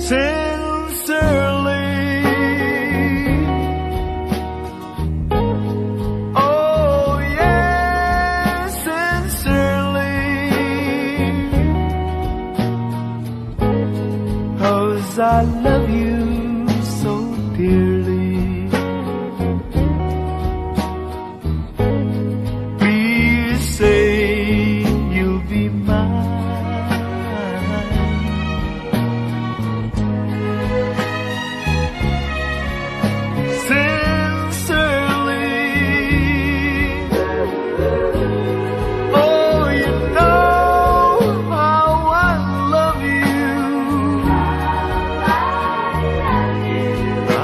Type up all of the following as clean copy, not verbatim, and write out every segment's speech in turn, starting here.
sincerely. Oh yes, sincerely. 'Cause I love you so dearly. Please say you'll be mine. Sincerely. Oh, you know how I love you.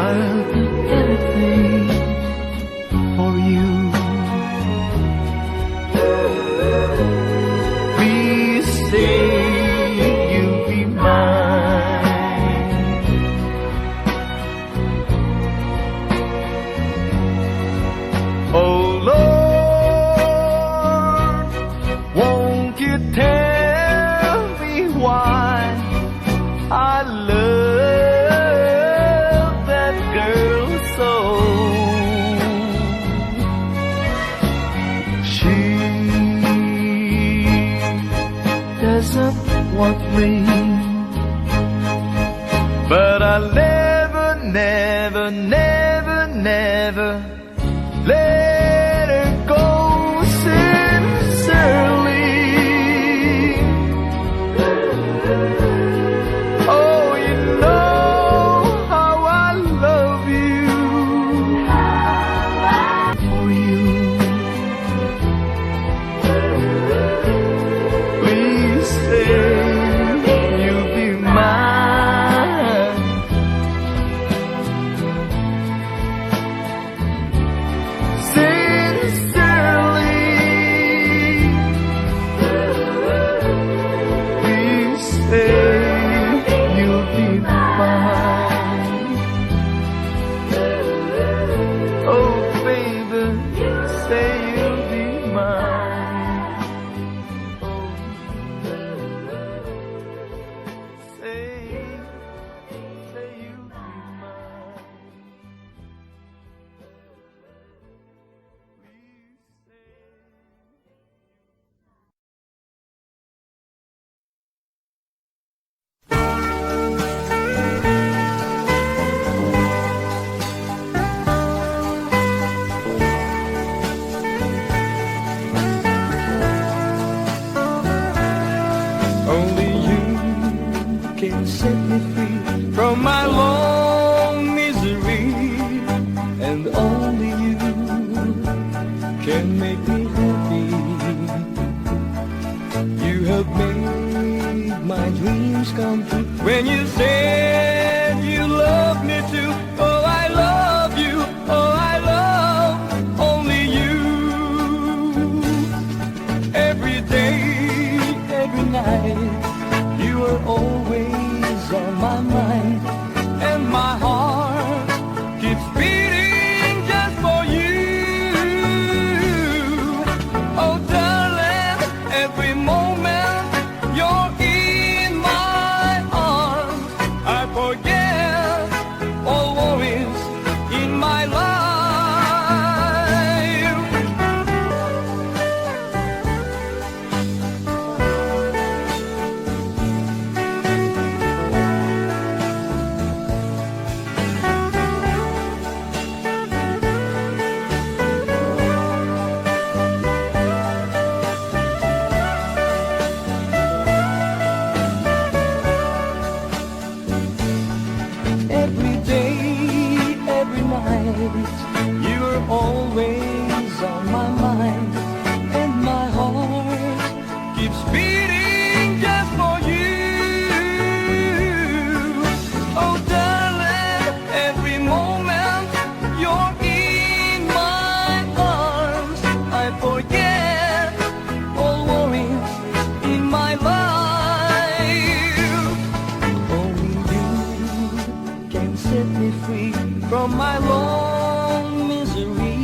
I'll do anything for you. Please say you'll be mine. Oh Lord, won't you tell me why I love that girl so? She doesn't want me, but I'll never, never, never, never let her go. Sincerely. Oh, you know how I love you. For you. Please say you'll be mine. Sincerely. Please say you'll be mine. Oh baby, say you'll be mine. Oh, say you'll be mine. Please say. Only you can set me free from my long misery, and only you can make me happy. You have made my dreams come true when you said you love me too. Oh, I love you. Oh, I love only you. Every day, every night, you are always on my mind, and my heart keeps beating just for you. Oh darling, every moment you're in my arms, I forget all worries in my life. Every day, every night, you're always on my mind, and my heart keeps beating just for you. Oh darling, every moment you're in my arms, I forget all worries in my life. Only you can set me free from my long misery,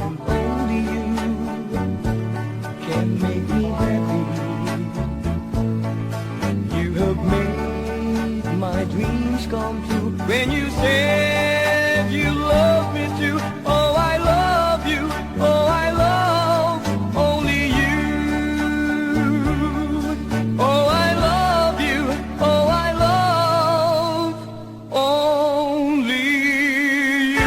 and only you can make me happy. You have made my dreams come true when you said you love me too. Oh, I love you. Oh, I love only you. Oh, I love you. Oh, I love only you.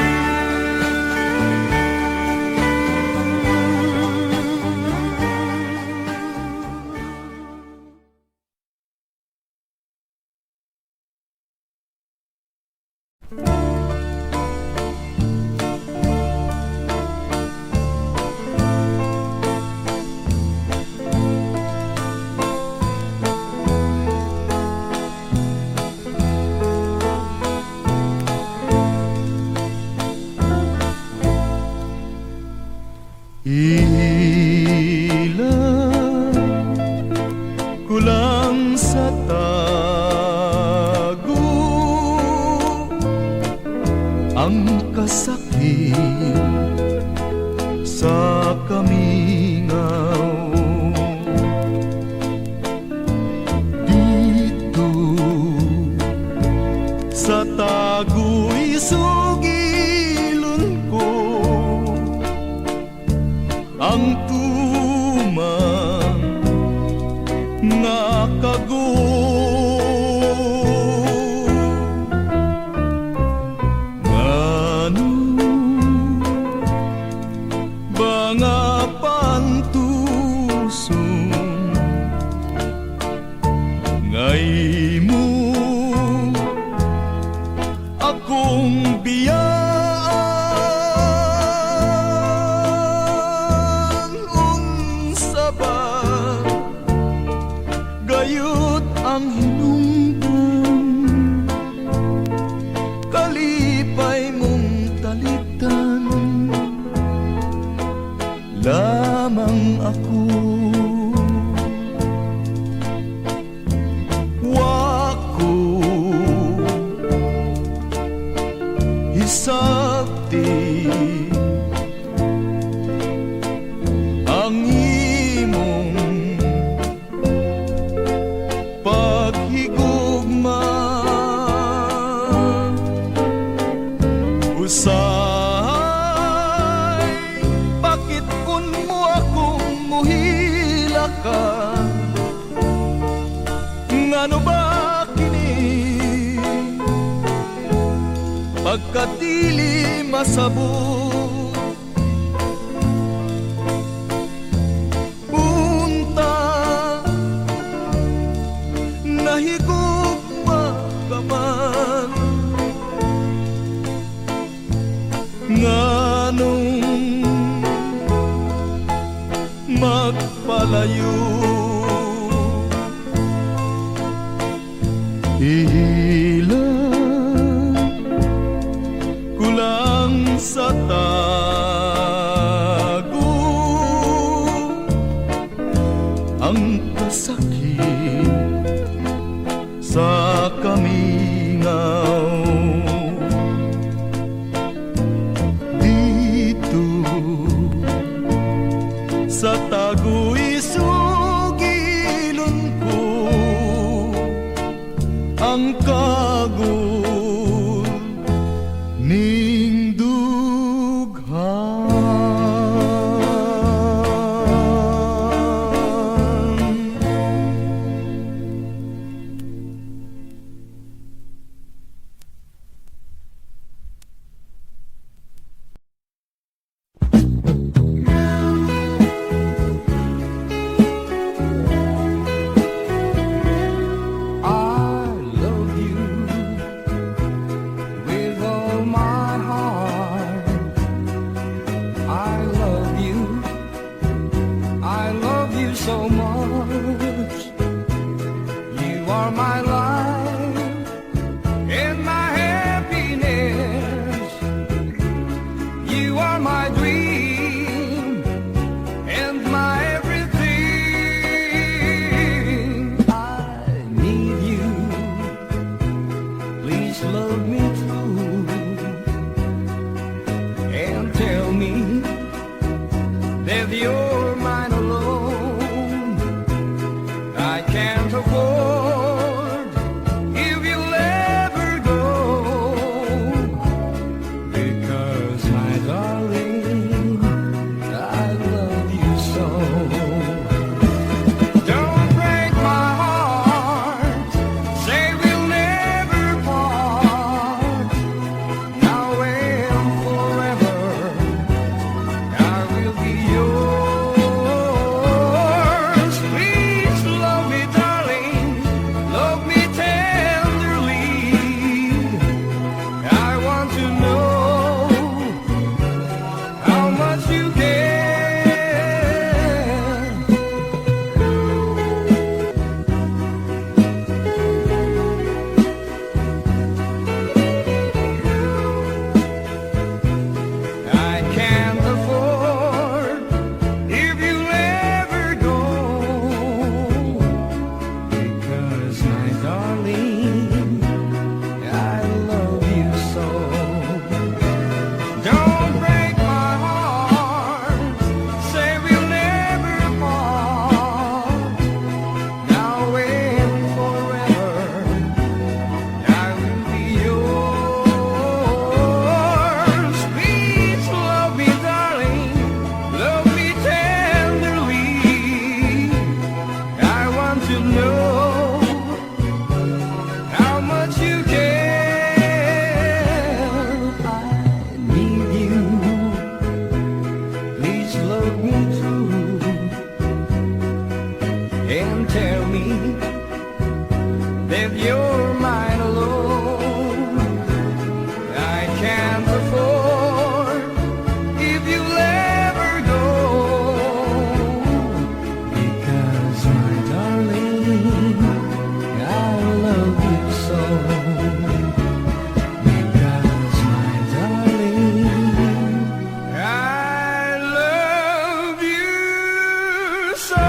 Ilan kulang sa tago ang kasakit sa kamingaw. Dito sa tago'y sugilon ko ang tumang nga kago. Ngano ba nga pantusong ngay mo akong biyaan? Unsa ba gayud ang hinungdan, kalipay mong talitan lamang ako. Wako hisabti ang imong paghigugma. Usahay bakit kun mo akong muhila ka? Ngano ba kini pagkat dili masabot? Punta nahigugma ka man, nganong magpalayo? Ilan kulang sa tago ang kasakit sa kamingaw. Dito sa tago'y sugilon ko ang kagul ning dughan. I love you with all my heart. mine alone. I can't afford if you'll ever go, because my darling, I love you so. Because my darling, I love you so.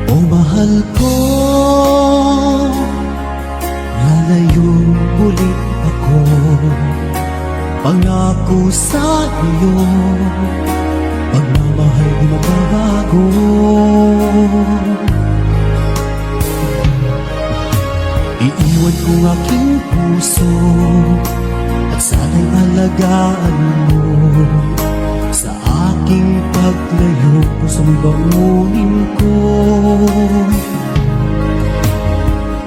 O mahal ko, lalayong muli ako. Pangako sa iyo, pagmamahal di magbabago. Iiwan ko aking puso at sana'y alagaan mo. Sa aking paglayo, pusong bangunin ko.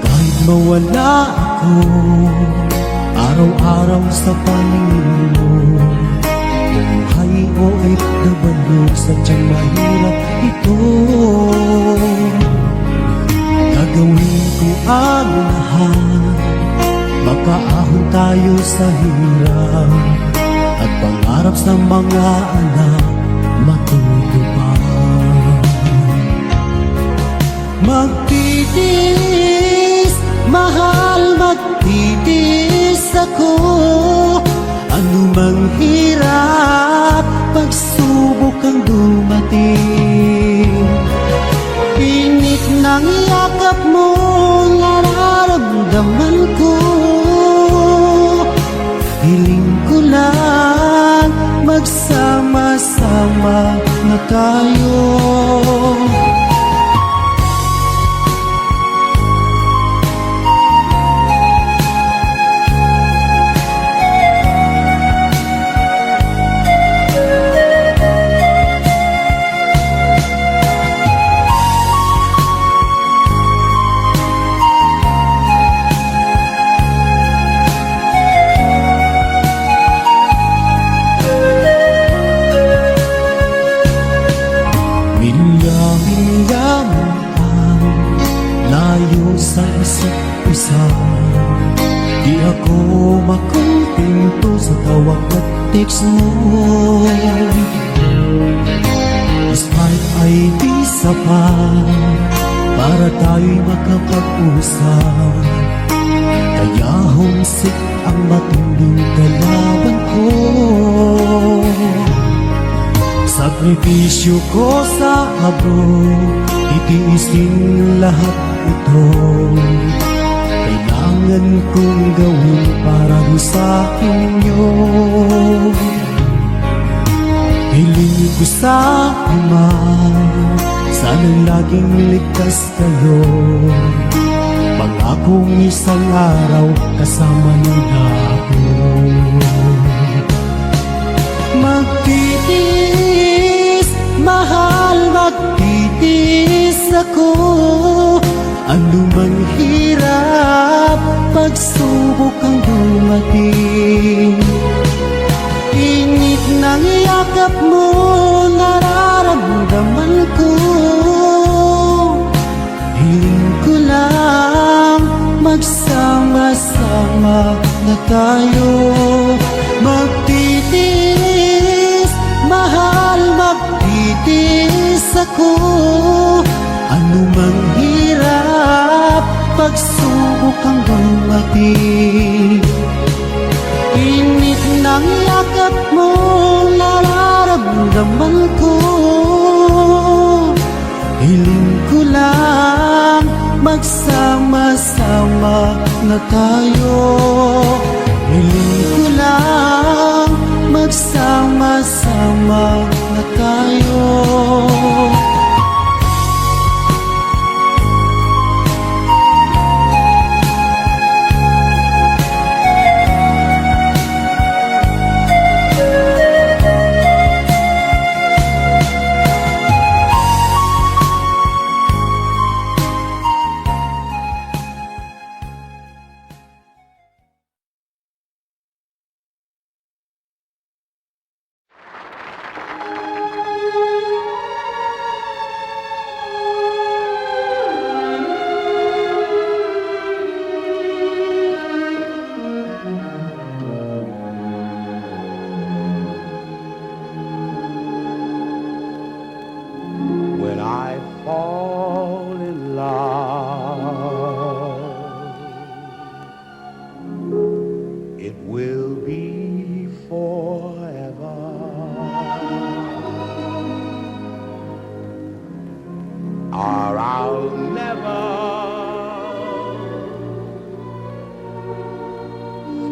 Kahit mawala ako, araw-araw sa paningin mo. Buhay o OFW, sadyang mahirap ito. Gagawin ko ang lahat, makaahon tayo sa hirap. At pangarap sa mga anak matutupad. Magtitiis, mahal, magtitiis ako. Ano mang hirap, pagsubok ang dumating. Init ng yakap mo, nararamdaman ko. Hiling ko lang, magsama-sama na tayo. Sa isa't isa, di ako makontento sa tawag at text mo. Despite ay di sapat para tayo'y makapag-usap. Kaya homesick ang matinding kalaban ko. Sakripisyo ko sa abroad, itiisin lahat ito. Kailangan kong gawin para rin sa inyo. Hiling ko sa Ama, sana'y laging ligtas kayo. Pangakong isang araw kasama niyo na ako. Magtitiis, mahal, magtitiis ako. Ano mang hirap, pagsubok ang dumating. Init ng yakap mo, nararamdaman ko. Hiling ko lang, magsama-sama na tayo. Magtitiis, mahal, magtitiis ako. Ano mang hirap, pagsubok ang dumating. Init ng yakap mo, nararamdaman ko. Hiling ko lang, magsama-sama na tayo. Hiling ko lang, magsama-sama na tayo.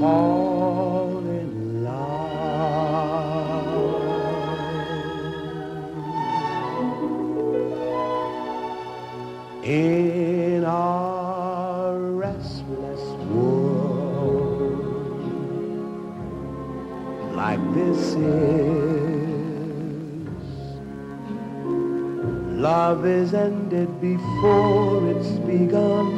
fall in love. In our restless world, like this love is ended before it's begun,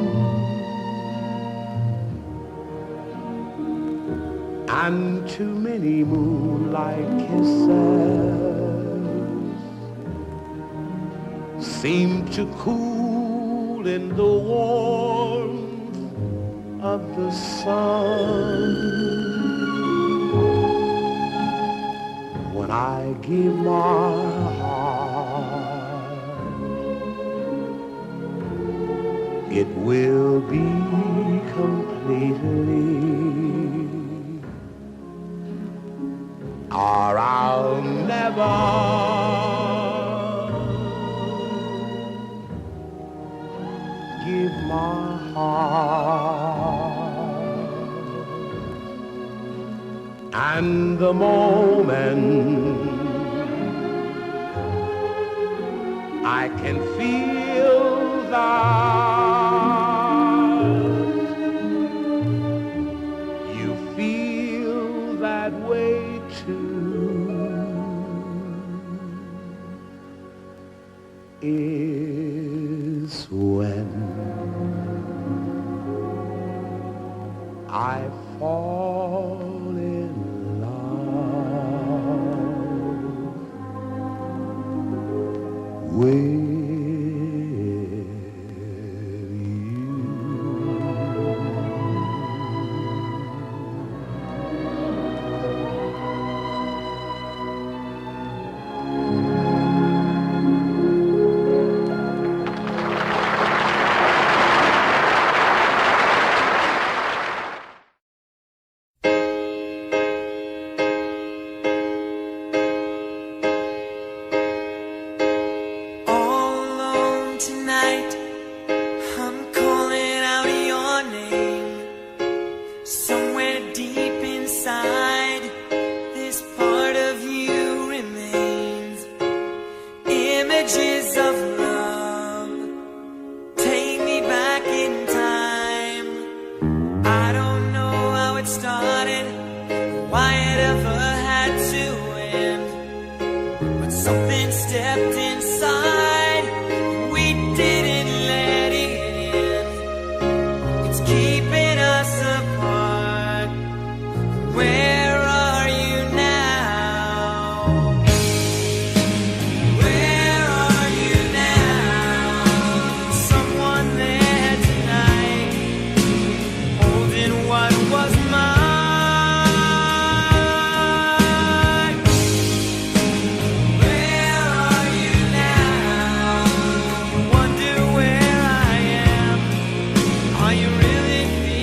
and too many moonlight kisses seem to cool in the warmth of the sun. When I give my heart, it will be completely, or I'll never give my heart. And the moment I can feel that you feel that way too is when I fall in love with you. All alone tonight, I'm calling out your name. Somewhere deep inside, this part of you remains. Images of love take me back in time. I don't know how it started, why it ever had to end, but something stepped inside, we didn't let it in. It's keeping us apart. Where are you now? Where are you now? Someone there tonight, holding what was mine. Where are you now? Wonder where I am. Are you really feeling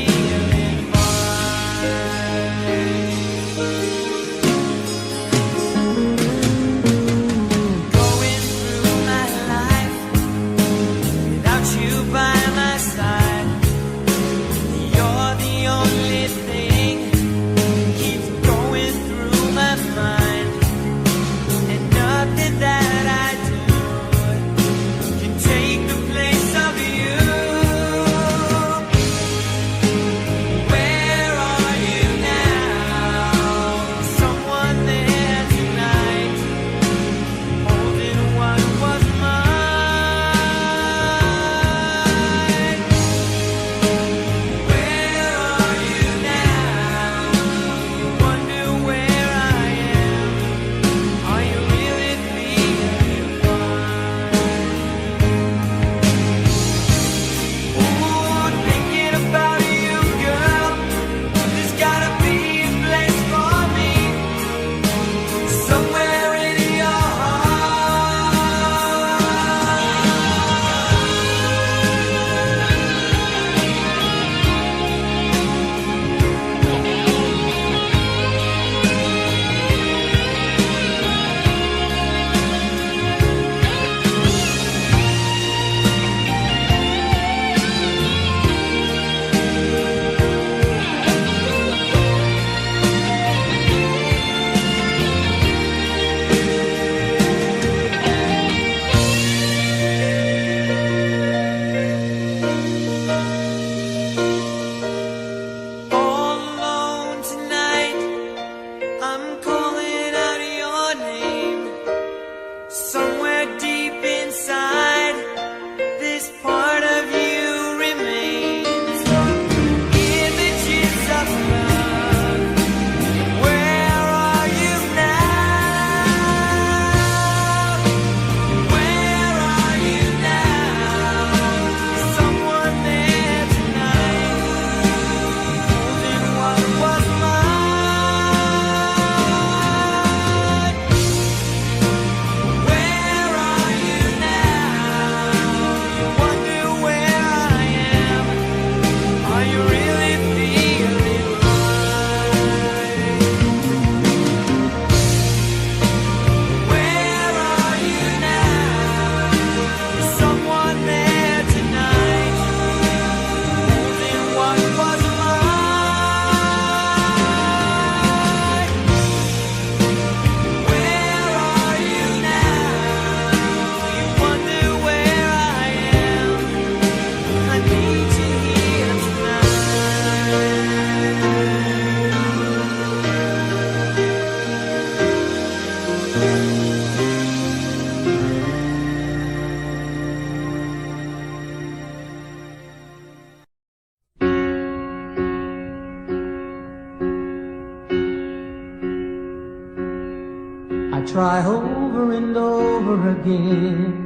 try over and over again,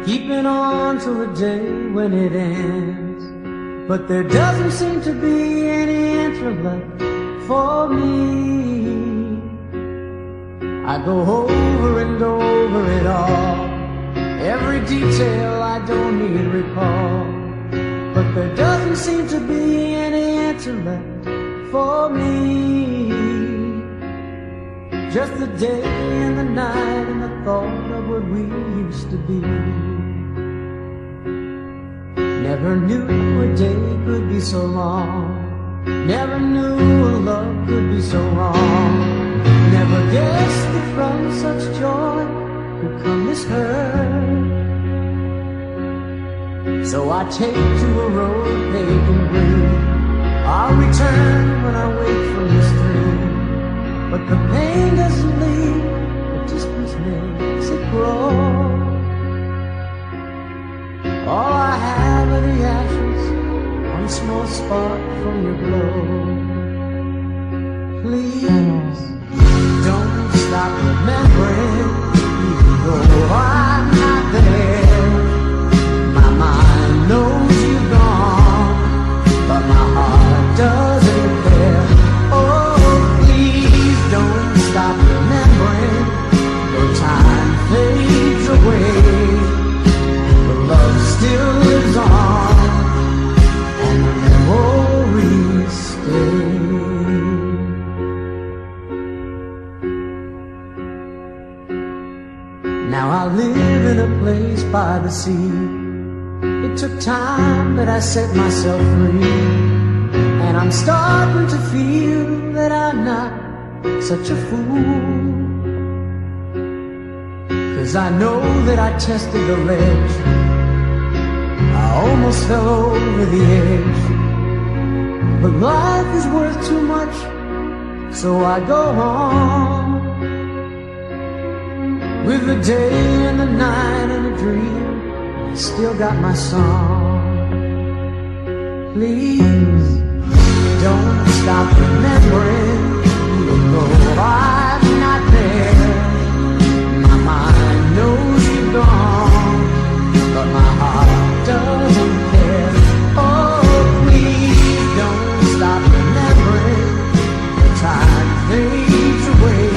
keeping on to a day when it ends. But there doesn't seem to be any answer left for me. I go over and over it all, every detail I don't need recall. But there doesn't seem to be any answer left for me. Just the day and the night and the thought of what we used to be. Never knew a day could be so long, never knew a love could be so wrong. Never guessed that from such joy could come this hurt. So I take to a road paved in green, I'll return when I wake from this dream. But the pain doesn't leave, the distance makes it grow. All I have are the ashes, one small spark from your glow. Please don't stop remembering, even though I'm not there. My mind knows you've gone, but my heart doesn't care. Oh, please don't stop remembering, though time fades away. The love still lives on, and the memories stay. Now I live in a place by the sea. It took time, but I set myself free. And I'm starting to feel that I'm not such a fool. 'Cause I know that I tested the ledge, I almost fell over the edge. But life is worth too much, so I go on. With the day and the night and a dream, still got my song. Please don't stop remembering, even though I'm not there. My mind knows you're gone, but my heart doesn't care. Oh, please don't stop remembering, the time fades away,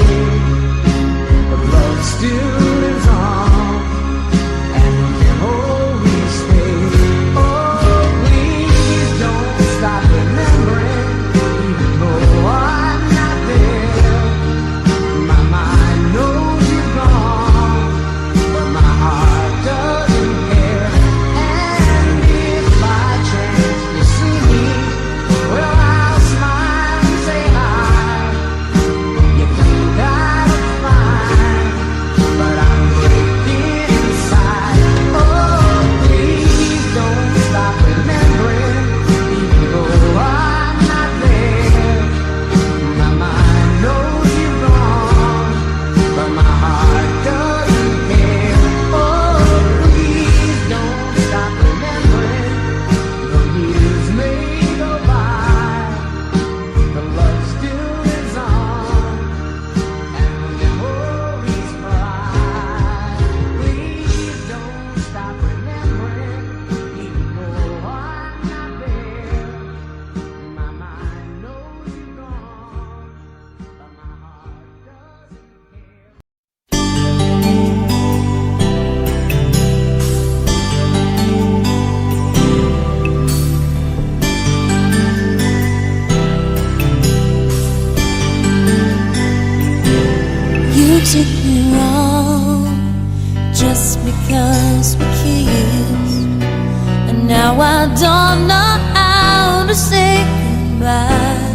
but love still lives on, and the memories stay. Oh, please don't stop remembering, even though I'm not there. My mind knows you're gone, but my heart doesn't care. And if by chance you see me, well, I'll smile and say hi. You think I look fine, but I'm breaking inside. Oh, please don't stop remembering, even though I'm not there. My mind knows you're gone, but my heart doesn't care. Oh, please don't stop remembering, the years may go by, the love still lives on, and the memories fly. Please don't stop remembering, even though I'm not there. My mind knows you're gone, but my heart doesn't care. You took me wrong just because we kissed, and now I don't know how to say goodbye.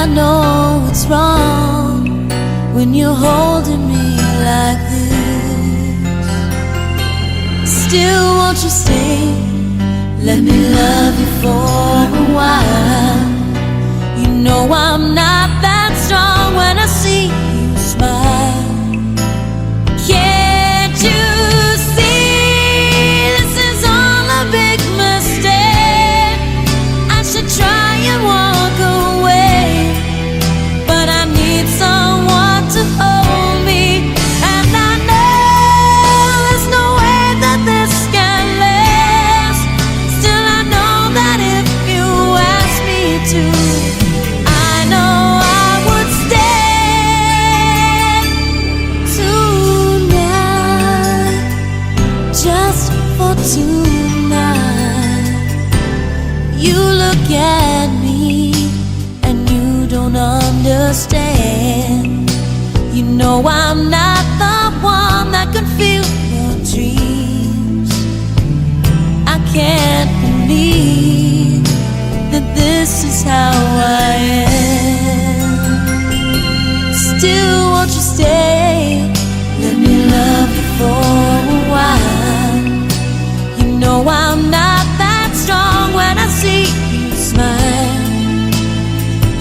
I know it's wrong when you're holding me like this. Still, won't you stay? Let me love you for a while. You know I'm not that strong when I see you smile. Can't you see this is all a big mistake? I should try and walk away, but I need someone to hold at me and you don't understand. You know I'm not the one that can feel your dreams. I can't believe that this is how I am. Still, won't you stay? Let me love you for a while. You know I'm not that strong when I see you smile.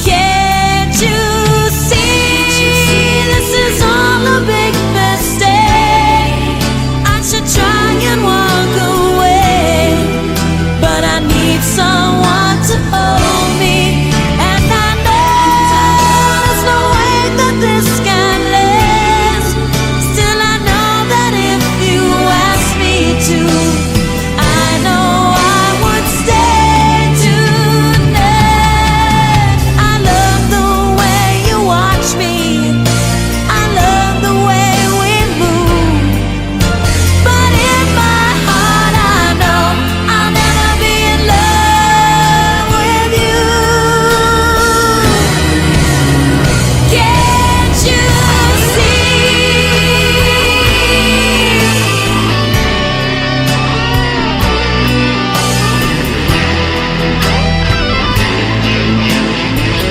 Can't you see this is all a big mistake? I should try and walk away, but I need someone to hold me, and I know there's no way that this can last. Still, I know that if you ask me to, I know I would stay tonight. I love the way you watch me, I love the way we move, but in my heart I know I'll never be in love with you. Can't you see?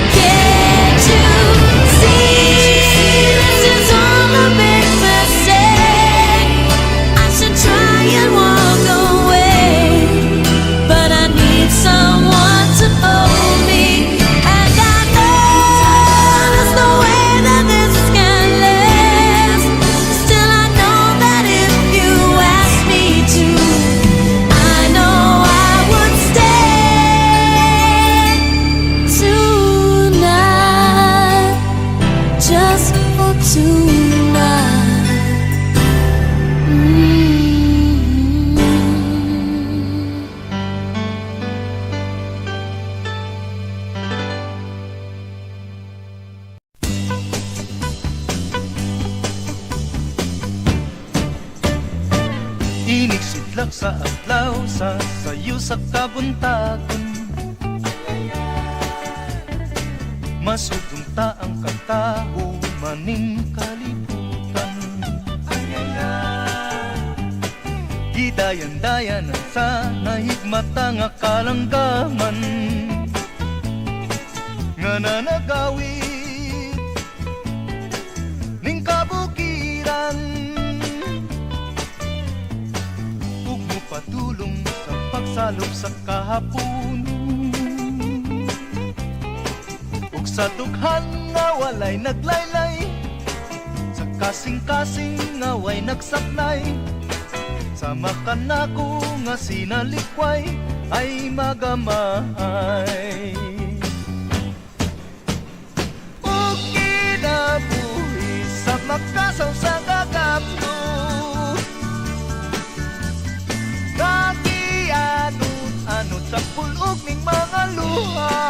Can't you see? This is all a big mistake. I should try and walk away, but I need someone to hold me, and I know there's no way that this can last. Still, I know that if you ask me to, I know I would stay tonight, just for tonight. Inig sidlak sa adlaw sa sayo sa kabuntagon. Masugong ta ang katao maning kalibutan. Gidayan-dayan ang sa nahigmata nga kalanggaman, nga nanagawid ning kabukiran. Ug mo patulong sa pagsalop sa kahapon, ug sa dughan nga walay naglaylay, sa kasing-kasing nga way nagsaklay. Sama ka nako nga sinalikway ay magamay. Ug kinabuhi sa makasaw sa gagapno, nakianod-anod sa pulog ning mga luha.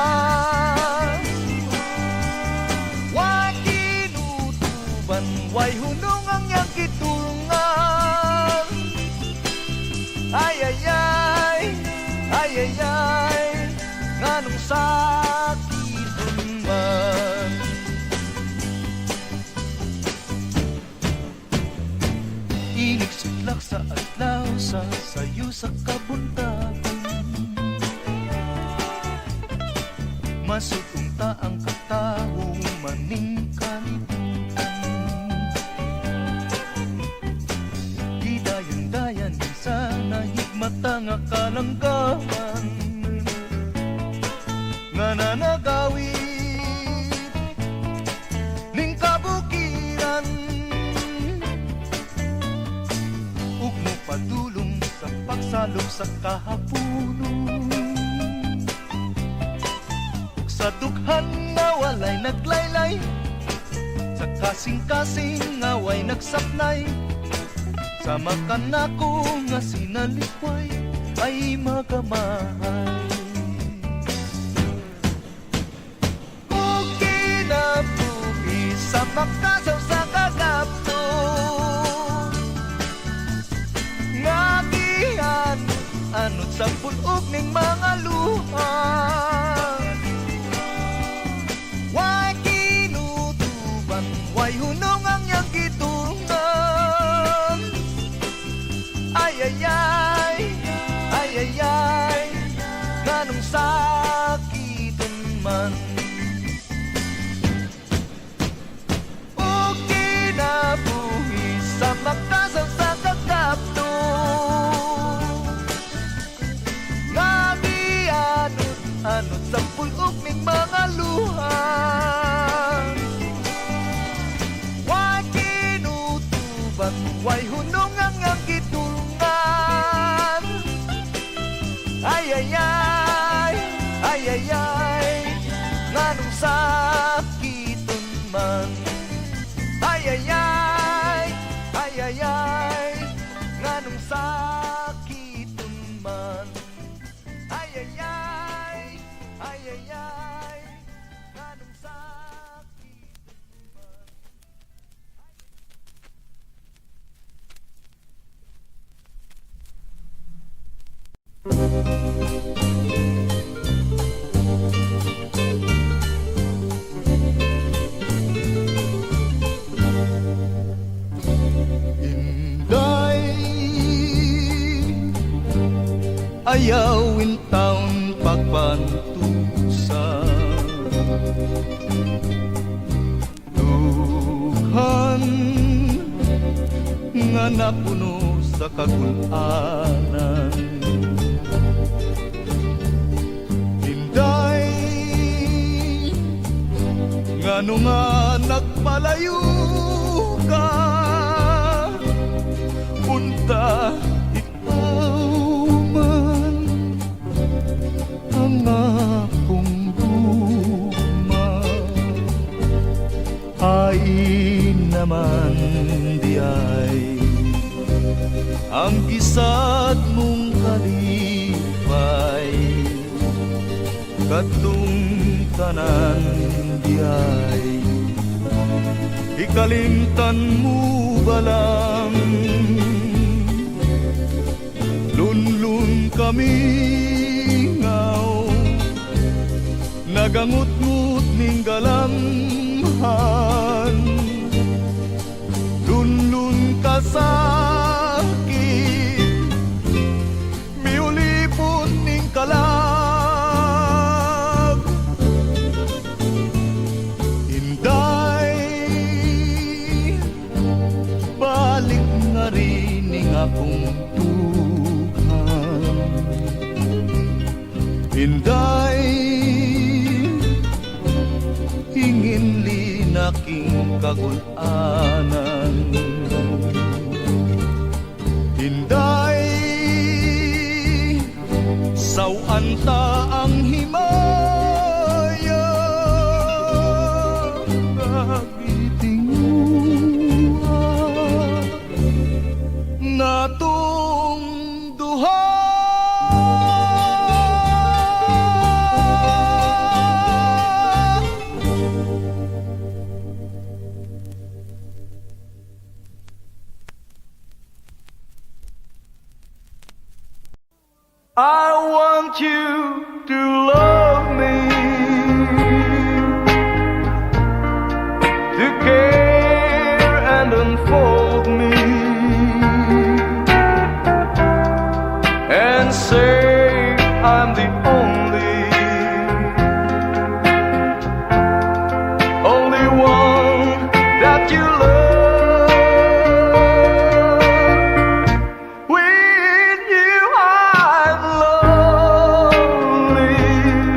Way kinutuban, way hunong ang iyang gitungan. Ay ay ay, ay ay ay, nganong sakit man. Inig sidlak sa adlaw sa sayo sa kabuntagon. Masugong ta ang katao maning kalibutan. Gidayan-dayan sa nahigmata nga kalanggaman, nga nanagawid ning kabukiran. Ug mo padulong sa pagsalop sa kahaponon, ug sa dughan nga walay naglaylay, sa kasing-kasing nga way nagsapnay. Sama ka nako nga sinalikway ay magamay. Ug kinabuhi sa makasaw sa kagapno, nga gihan anod sa pulog ning mga luha. nganong sakiton man. O kinabuhi sa magdasal sa kakapto, nga gianot-anot sa pulok ning mga luha. Way kinutuban, way hunong ang gitungan. Ay ay ay, ay ay ay, nganong sakiton man. Ay ay ay, ay ay ay, nganong sakiton man. Ay ay ay, ay ay ay, nganong sakiton man. Inday, ayawin taon pagpantusa, dughan nga napuno sa kagulanan. Inday, ngano nga nagpalayo ka, punta ikaw man ang akong duma. Ay naman di ay ang gisad mong kalipay, katong tanan di ay ikalimtan mo balang. Lunlun kami ngaw, nagangut-ngut ning galamhan. Lunlun ka sakit, miulipon ning kalag. Inday, balik nga rin ning akong tuhan. Inday, hingin linaking kagulanan. Inday, sawan ta ang himaya, kagitinguha natong duha. I want you to love me, to care and unfold me, and say I'm the only one that you love. With you I'm lonely,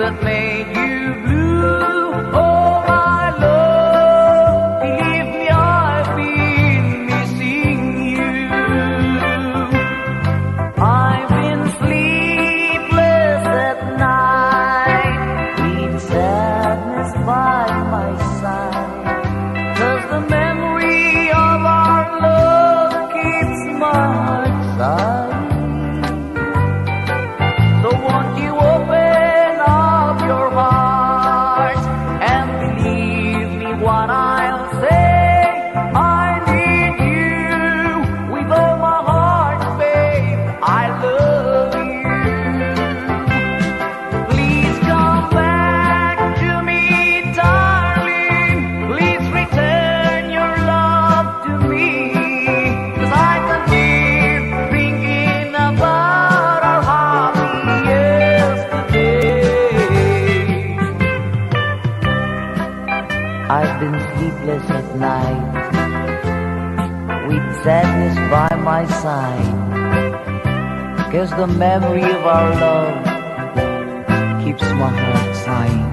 that made you blue. Oh, my love, believe me, I've been missing you. I've been sleepless at night, with sadness by my side, 'cause the memory of our love keeps my heart sighing. So won't you open up your heart and believe me what I'll say? I need you with all my heart, babe. I love you. Please come back to me, darling. Please return your love to me, 'cause I can't keep thinking about our happy yesterday. I've been sleepless at night, with sadness by my side, 'cause the memory of our love keeps my heart sighing.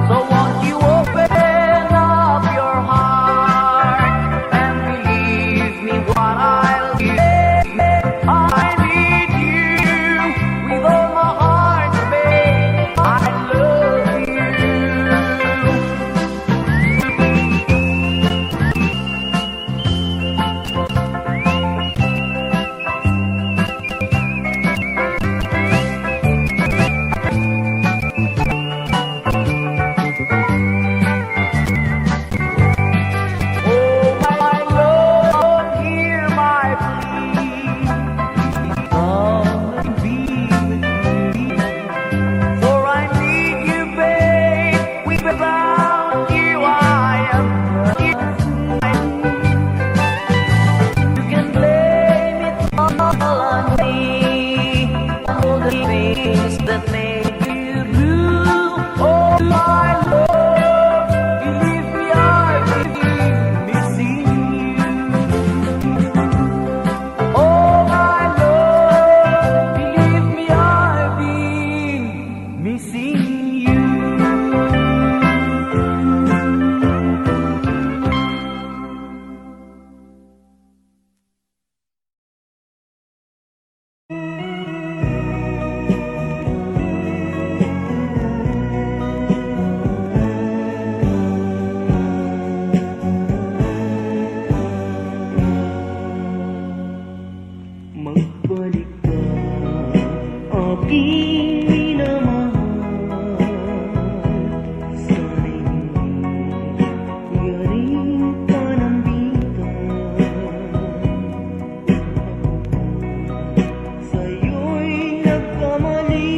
So won't you open up your heart and believe me what I'll say? I need you with all my heart, babe. I love you. Oh, my Lord, hear my plea. Come and be with me, for I need you, babe. Without you, I am nothing. You can blame it all on me, all the things that made you blue. Oh, my Lord, believe me, I've been missing you. Oh, my Lord, believe me, I've been missing you. Magbalik ka, aking minamahal. Sana'y galing ka ng sa'yo'y nagkamali.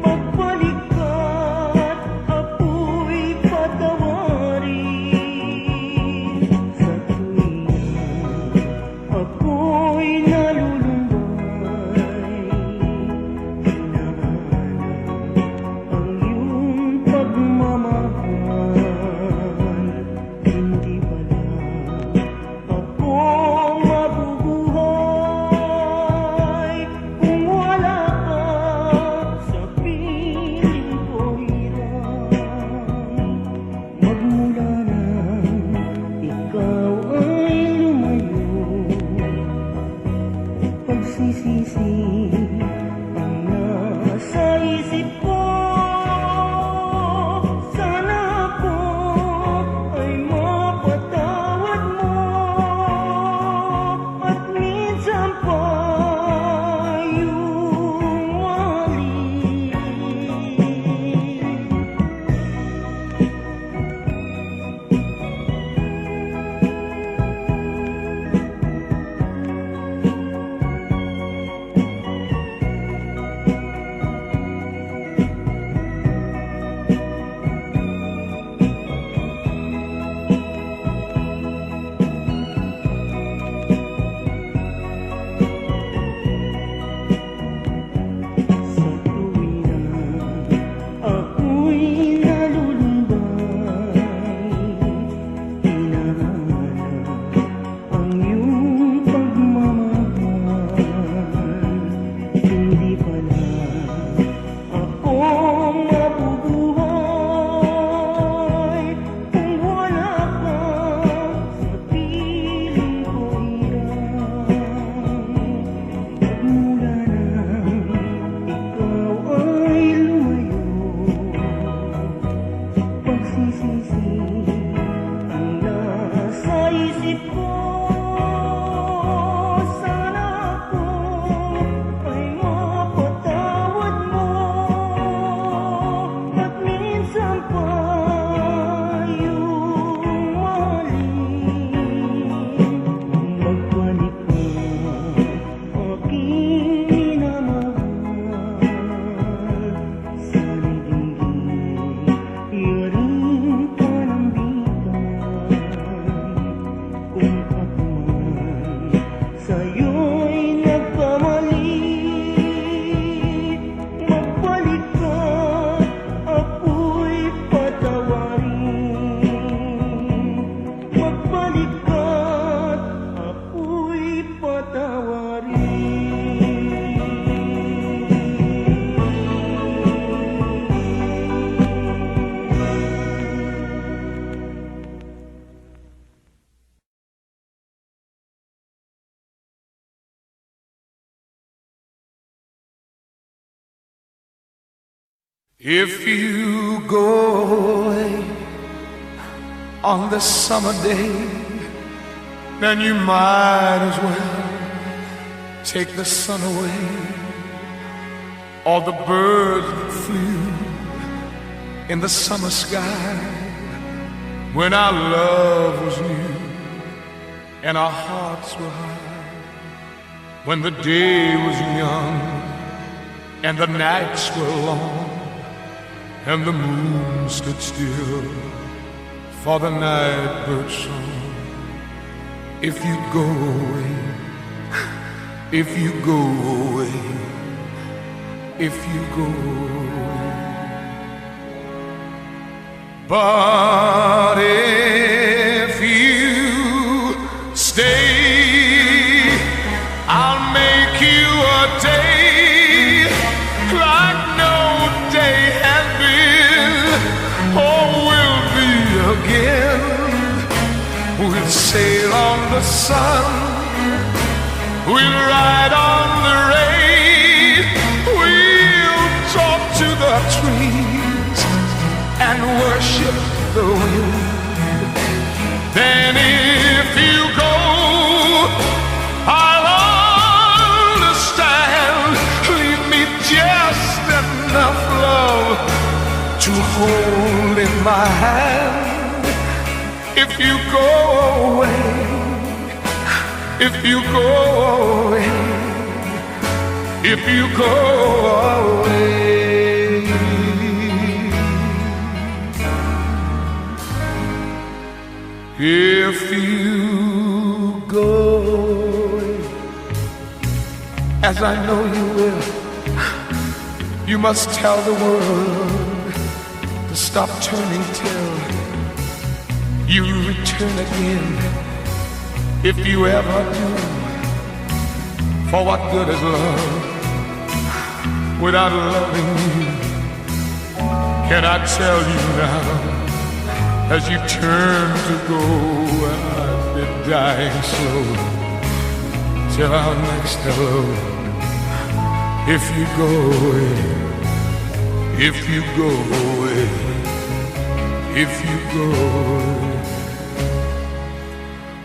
Magbalik ka't ako'y patawarin. Sa tuwing ako'y nalulumbay, hinahanap ang iyong pagmamahal. Hindi pala ako mabubuhay kung wala ka sa piling ko hirap. Magmula nang ikaw ay lumayo, pagsisisi ang nasa isip ko. Sana ako ay mapatawad mo, at minsan pa yung wali. If you go away on this summer day, then you might as well take the sun away. All the birds that flew in the summer sky when our love was new and our hearts were high, when the day was young and the nights were long and the moon stood still for the night bird's song. If you go away, if you go away, if you go away. But if you stay, I'll make you a day like no day has been or will be again. We'll sail on the sun, we'll ride on the rain, we'll talk to the trees and worship the wind. Then if you go, I'll understand. Leave me just enough love to hold in my hand. If you go away, if you go away, if you go away. If you go away, as I know you will, you must tell the world to stop turning till you return again. If you ever do, for what good is love without loving you? Can I tell you now, as you turn to go, I've been dying slow till our next hello. If you go away, if you go away, if you go away.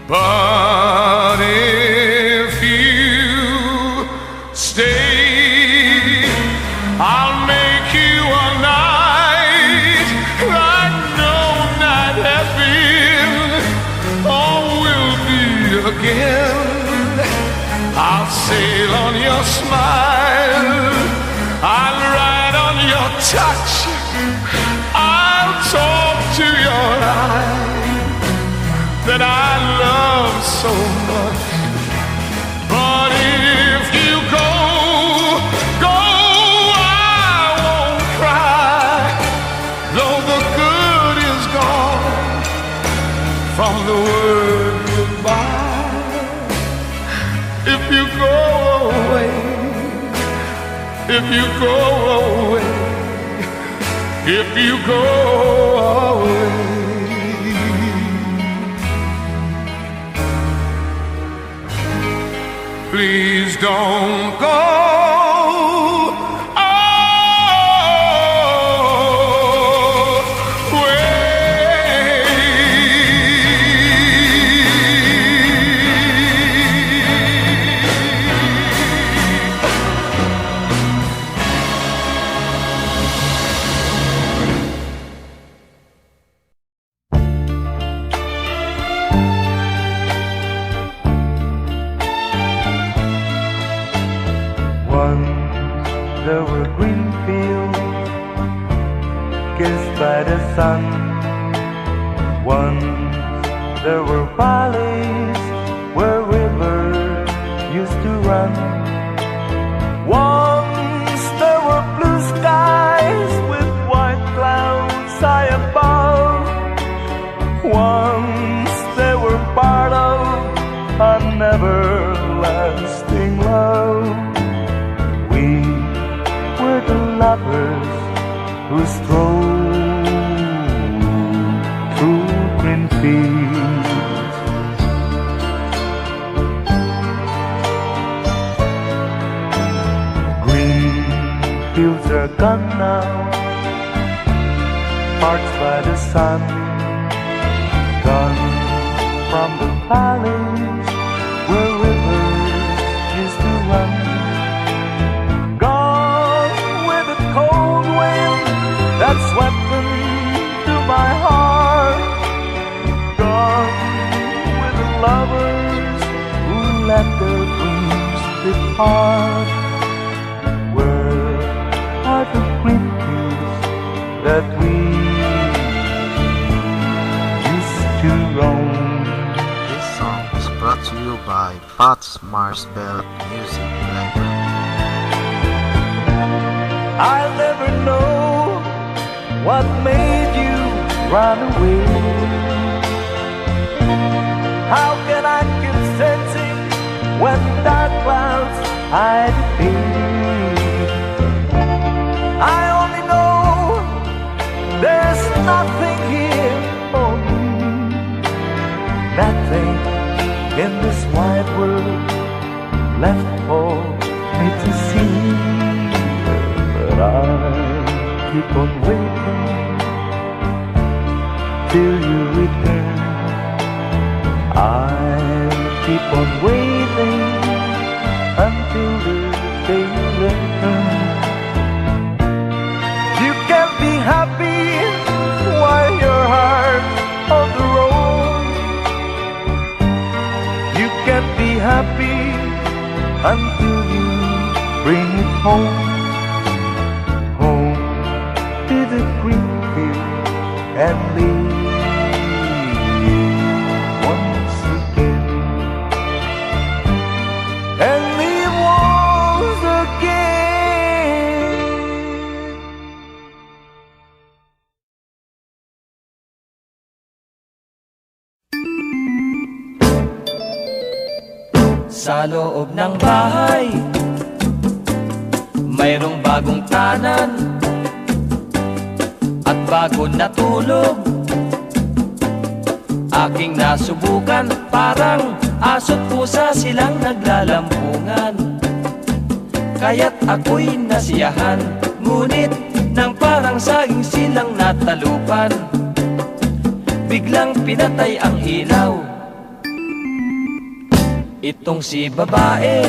But if you stay, I'll make you a night like no night has been or will be again. I'll sail on your smile, I'll ride on your touch, I'll talk to your eyes that I love so much. But if you go, I won't cry, though the good is gone from the word goodbye. If you go away, if you go away, if you go away. Please don't go there were green fields kissed by the sun. Once there were valleys where rivers used to run. Once there were blue skies with white clouds high above. Once they were part of an everlasting love. We were the lovers who strolled through green fields. Green fields are gone now, parched by the sun, gone from the valleys where rivers used to run, gone with the cold wind that swept into my heart, gone with the lovers who let their dreams depart. Where are the green fields that we used to roam? This song was brought to you by Pat's Marsbell Music Library. I'll never know what made you run away. How can I keep searching when dark clouds hide the day? I only know there's nothing here for me, nothing in this wide world left for me to see. But I'll keep on waiting till you return. I'll keep on waiting until the day you return. You can be happy while your heart's on the road. You can be happy until you bring it home, home to the green field and leave once again, and leave once again. Sa loob ng bahay, mayroong bagong tanan at bago natulog. Aking nasubukan, parang aso't pusa silang naglalampungan. Kaya't ako'y nasiyahan, ngunit nang parang saging silang natalupan, biglang pinatay ang ilaw. Itong si babae,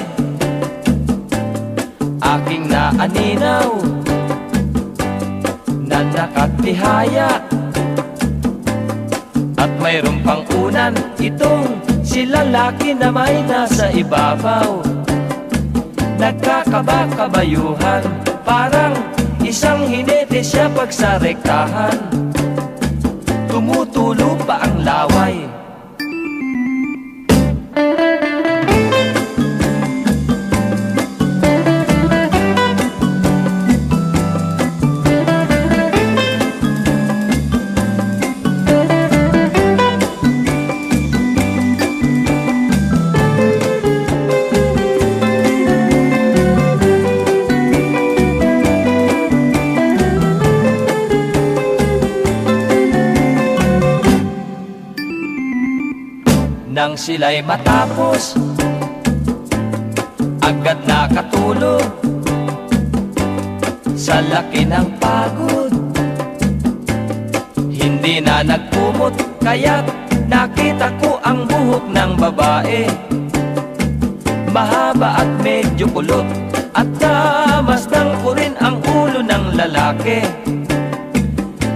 aking naaninaw, na nakatihaya, at mayroong pang unan itong si lalaki na may nasa ibabaw. Nagkakabakabayuhan, parang isang hinete siya pagsarektahan. Tumutulo pa ang laway. Nang sila'y matapos, agad nakatulog. Sa laki ng pagod, hindi na nagkumot, kaya't nakita ko ang buhok ng babae. Mahaba at medyo kulot, at namasdan ko rin ang ulo ng lalaki.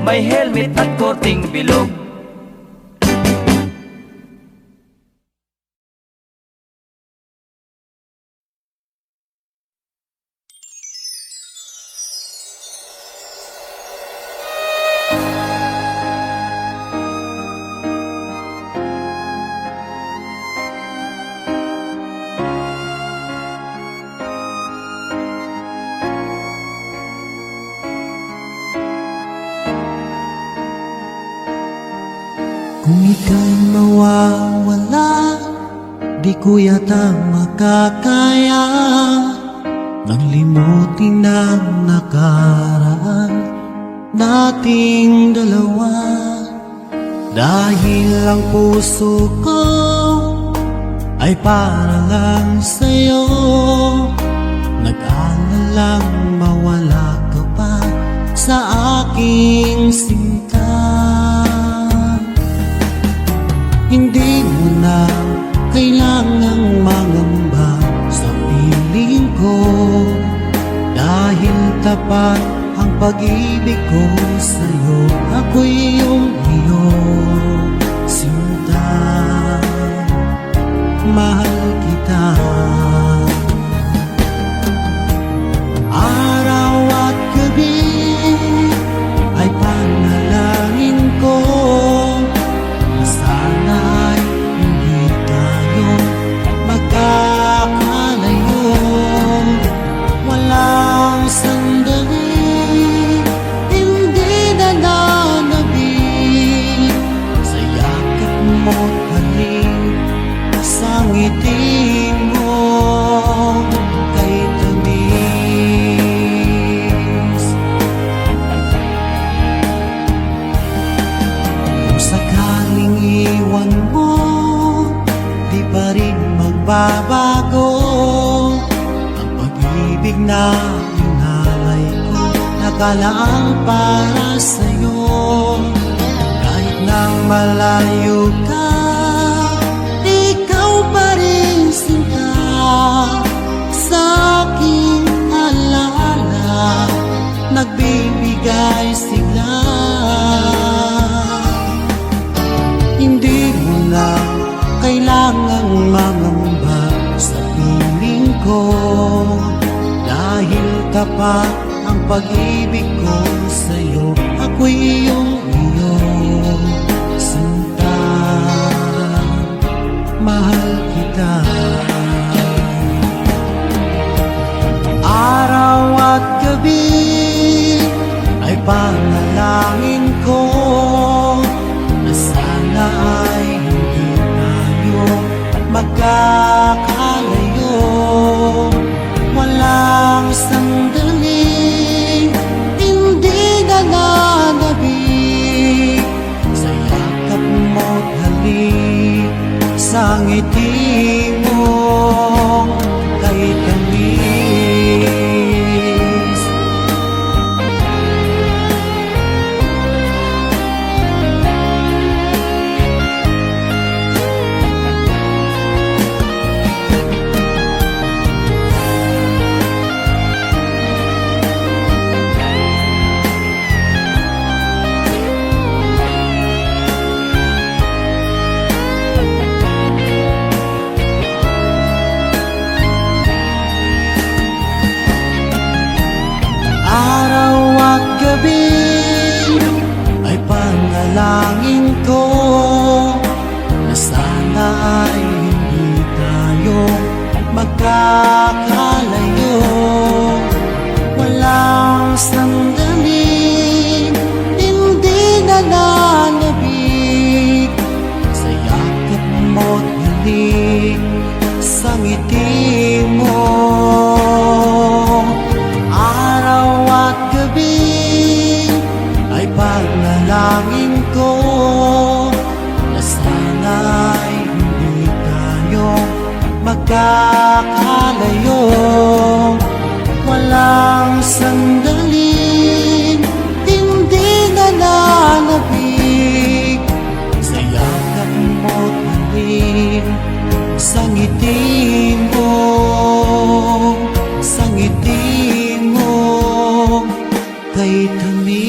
May helmet at korting bilog. Kung ika'y mawawala, di ko yata makakaya nang limutin ang nakaraan nating dalawa. Dahil ang puso ko ay para lang sa'yo, nag-aalalang mawala ka pa sa aking sinta. Dahil tapat ang pag-ibig ko sa'yo, ako'y iyong sinta. Mahal kita. Araw at gabi ay panalangin ko na sana'y hindi tayo magkakalayo. Walang sandali, hindi nananabik sa yakap mo't halik, sa ngiti mo kay tamis. Kung sakaling iwan mo, di pa rin magbabago ang pag-ibig na inalay ko, nakalaang para sa'yo. Kahit nang malayo ka, ikaw pa rin sinta sa aking alaala, nagbibigay sigla. Hindi mo na kailangang mangamba sa piling ko, dahil tapat ang pag-ibig ko sa'yo, ako'y iyong sinta. Mahal kita. Araw at gabi ay panalangin ko na sana ay hindi tayo magkakalayo. Walang sandali, hindi nananabik sa yakap mo't halik, sa ngiti mo kay tamis. Ay panalangin ko na sana ay hindi tayo magkakalayo. Walang sandali, hindi nananabik sa yakap mo't halik, sa ngiti mo. Araw at gabi ay panalangin ko na sana ay hindi tayo magkakalayo. Walang sandali, hindi nananabik sa yakap mo't halik, sa ngiti mo, sa ngiti mo kay tamis.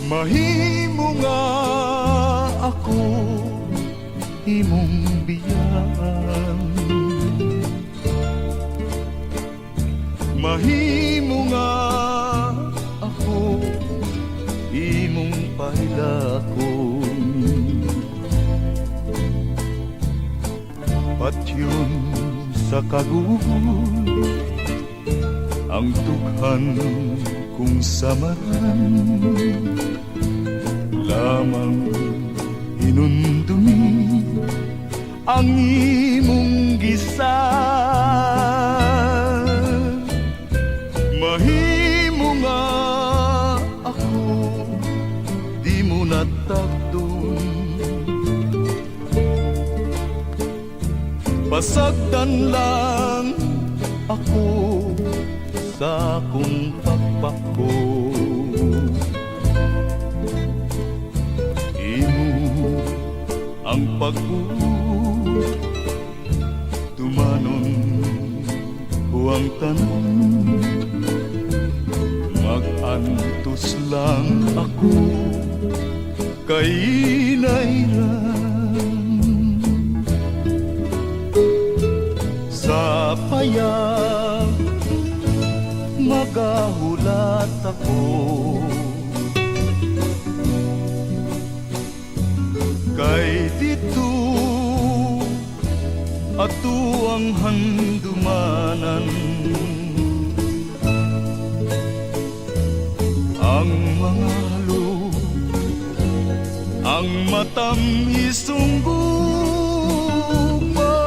Mahimo nga ako imong biyaan, mahimo nga ako imong pailakon. Patyon sa kagul ang tughan kung samaran, lamang inundumi ang imong gisan. Mahimo nga ako latag dun. Pasagdan lang ako sa akong pagpako. Imo ang tumanon ko ang tanan. Mag-antos lang ako kay nairan. Sa payag magahulat ako, kay dito ato ang handumanan. Ang mga halo, ang matamis-ong gugma,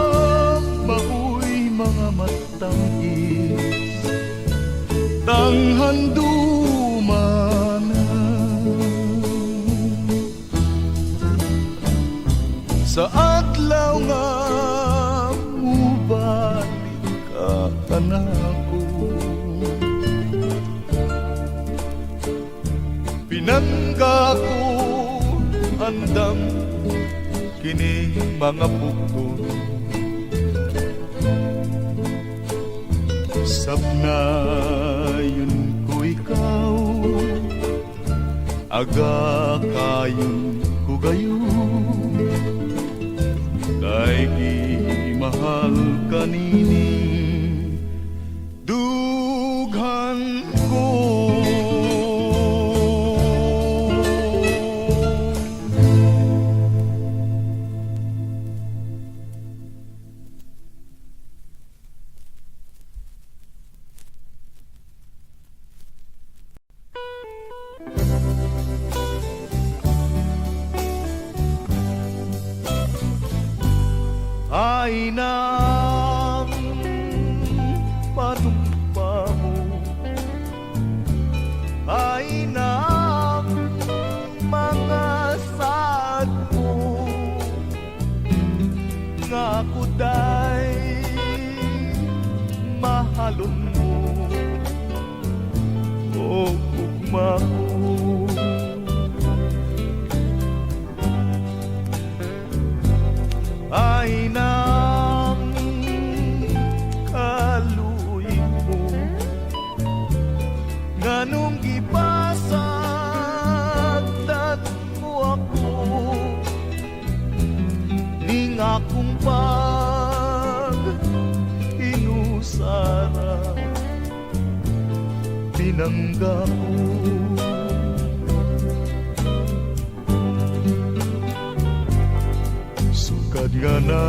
mao'y mga matamis, tanghandumanan. Sa adlaw nga mubalik ka kanako, pinangga ko andam kini mga bukton. Sapnayon ko ikaw, aga kayon ko gayon, kay mahal kanining dughan ko. Ay nang panumpa mo, ay nang mga sad mo, nga kuday mahalon mo o ugma ko. Ay nang kaluin mo, nganong ipasagdan mo ako, ning akong pag-inusara, pinangga ko. Sukad nga na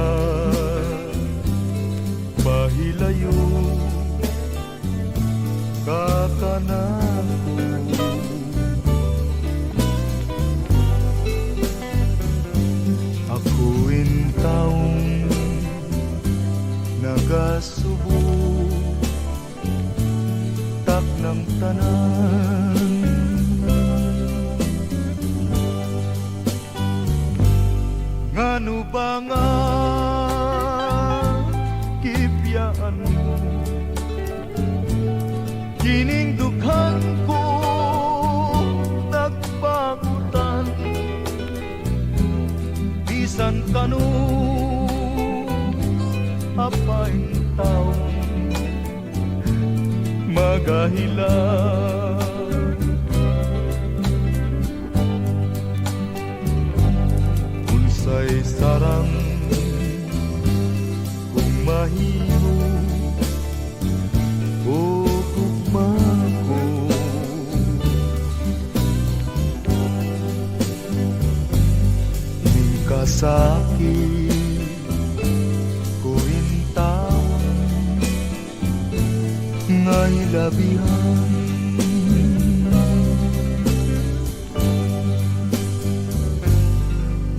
mahilayo kakanako, akuin taong nagasubo tak ng tanan. Ngano ba nga kipyaan mo, kining dughan ko nagpangutan, bisan kanus apaing taong magahilan. Unsay sarang kung mahimo o gugma ko, ning kasakit kuwintawan nga'y labihan.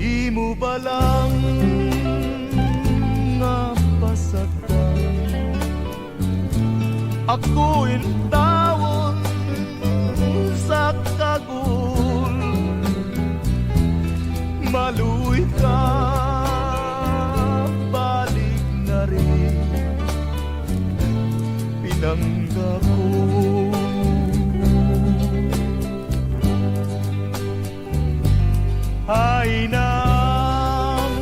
Imo ba lang nga pasagdan, ako intawon sa kagul, ay ng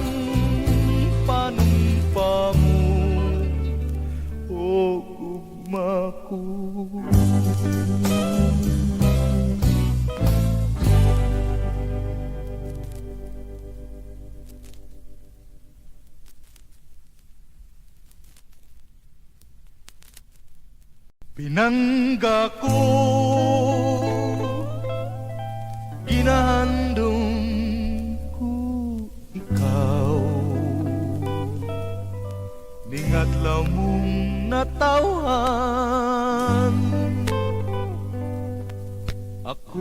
panumpa mo, o gugma ko. Pinangga ko, ginahandong ko ikaw, ningadlaw mong natawhan, ako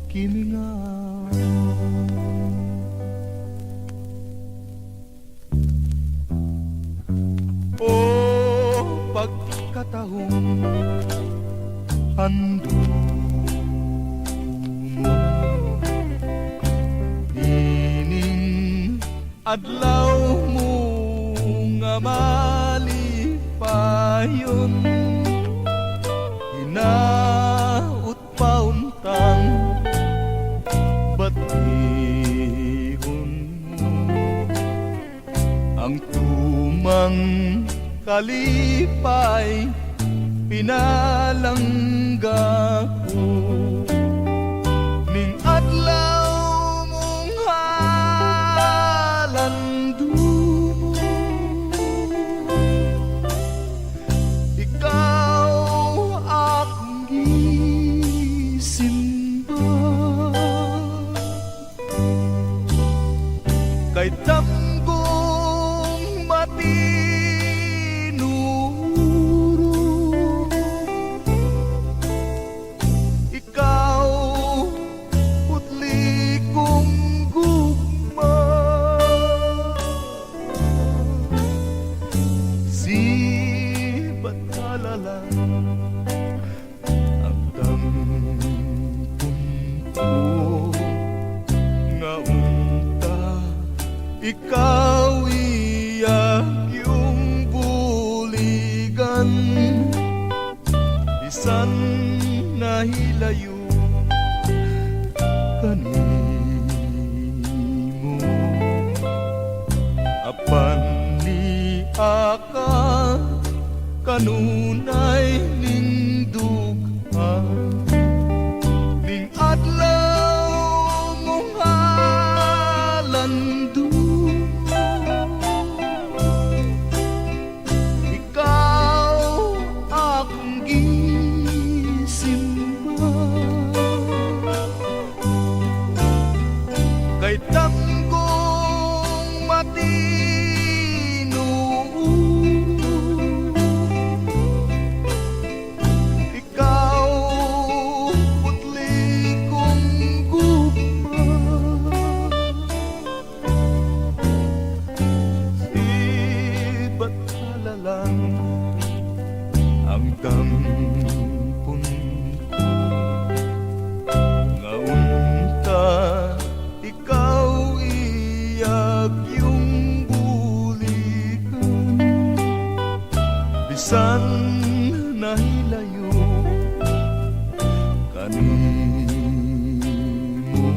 kimingaw. O pagkatahong ando mo, ining adlaw mo nga malipayon, hinaut pauntang batihon mo ang tumang kalipay, pinalangga ko ning adlaw mong halando mo. Ikaw akong gisimba, kay damgong matinuro. Ikaw putli kong gugma, si batala ang tangtong ko nga unta. Ikaw iyak yung buligan, bisan nahilayo kanimo. Apan ni aka kanunay ning dugha, ning adlaw mong halando. Ikaw akong gisimba, kay damgong matinuuro. Ikaw putli kong gugma, si batala lang ang dampon ko nga unta. Ikaw iyak yung bulikan, bisan nahilayo kanimo.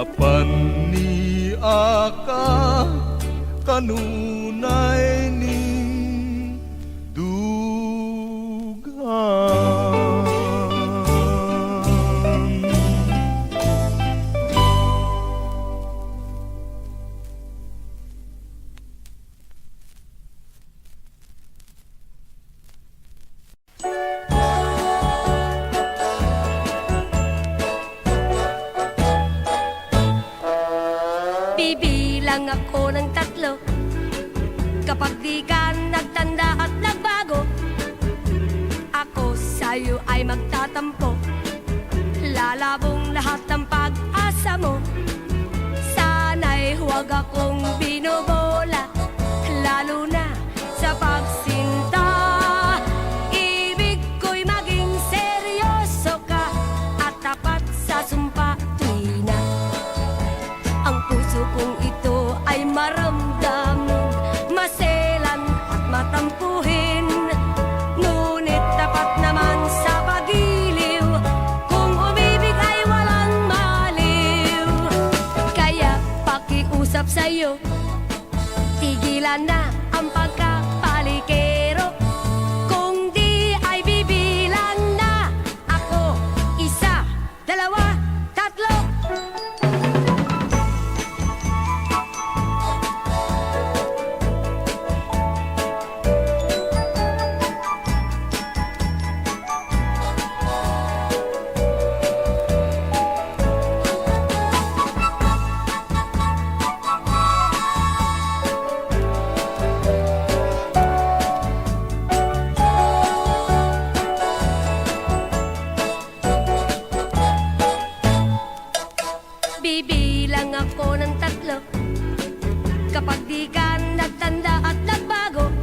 Apan ni aka kanunay ning dughan. Bibilang ako ng 3 kapag di ka nagtanda at nagbago. Ako sa'yo ay magtatampo, lalabong lahat ng pag-asa mo. Sana'y huwag akong binobola, lalo na sa pagsinta. Ibig ko'y maging seryoso ka at tapat sa sumpa tuwi na. Ang puso kong ito ay maramdaman, maselan at matampuhin. Ngunit tapat naman sa pag-iliw, kung umibig ay walang sa'yo. Tigilan na ang pagkapalikero. Kung di ay bibilang na ako. Isa, dalawa, tatlo. Bibilang ako ng tatlo. Kapag di ka nagtanda at nagbago,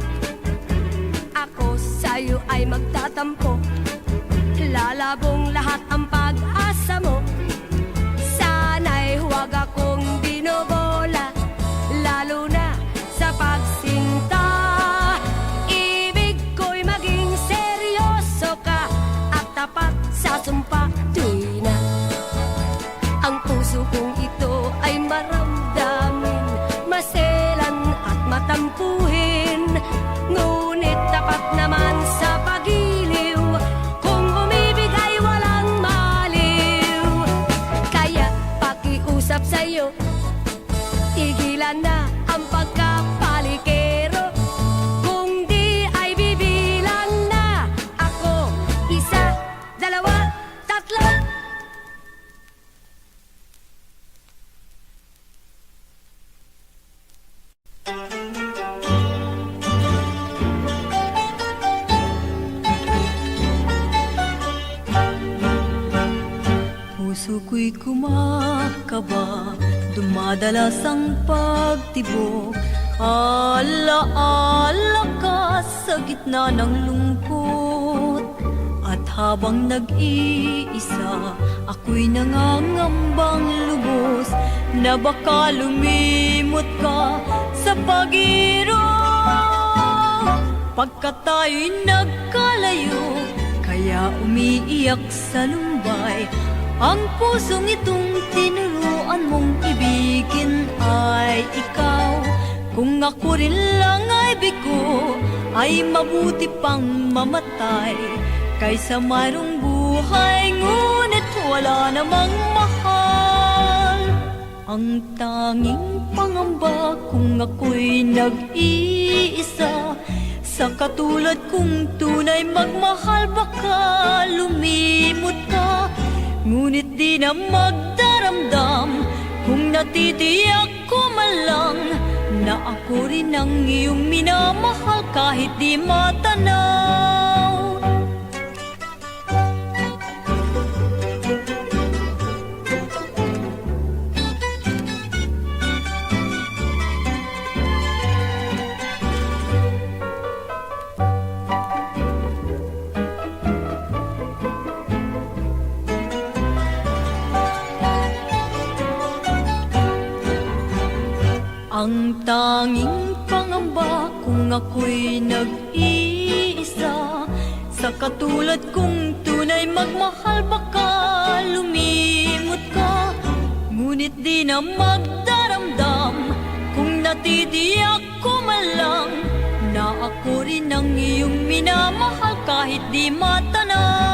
ako sa'yo ay magtatampo. Lalabong lahat ang pag-asa mo. Sana'y huwag akong binobola, lalo na sa pagsinta. Ibig ko'y maging seryoso ka at tapat sa sumpa. Tuwi na ang puso kong ito ay maramdamin, maselan at matampuhin. Ngunit tapat naman sa pagiliw, kung umibig ay walang maliw. Kaya pakiusap sa'yo, tigilan na ang pagkapalikero. Kung di ay bibilang na ako. Isa, dalawa, tatlo. Puso ko'y kumakaba, dumadalas ang pagtibok. Ala-ala ka sa gitna ng lungkot. At habang nag-iisa, ako'y nangangambang lubos na baka lumimot ka sa pag-irog. Pagka tayo'y nagkalayo, kaya umiiyak sa lumbay. Ang pusong itong tinuruan mong ibigin ay ikaw. Kung ako rin lang ay bigo, ay mabuti pang mamatay kaysa mayroong buhay ngunit wala namang mahal. Ang tanging pangamba kung ako'y nag-iisa, sa katulad kong tunay magmahal baka lumimot ka. Ngunit di na magdaramdam kung natitiyak ko man lang na ako rin ang iyong minamahal kahit di matanaw. Ang tanging pangamba kung ako'y nag-iisa, sa katulad kong tunay magmahal baka lumimot ka. Ngunit di na magdaramdam kung natitiyak ko man lang na ako rin ang iyong minamahal kahit di matanaw.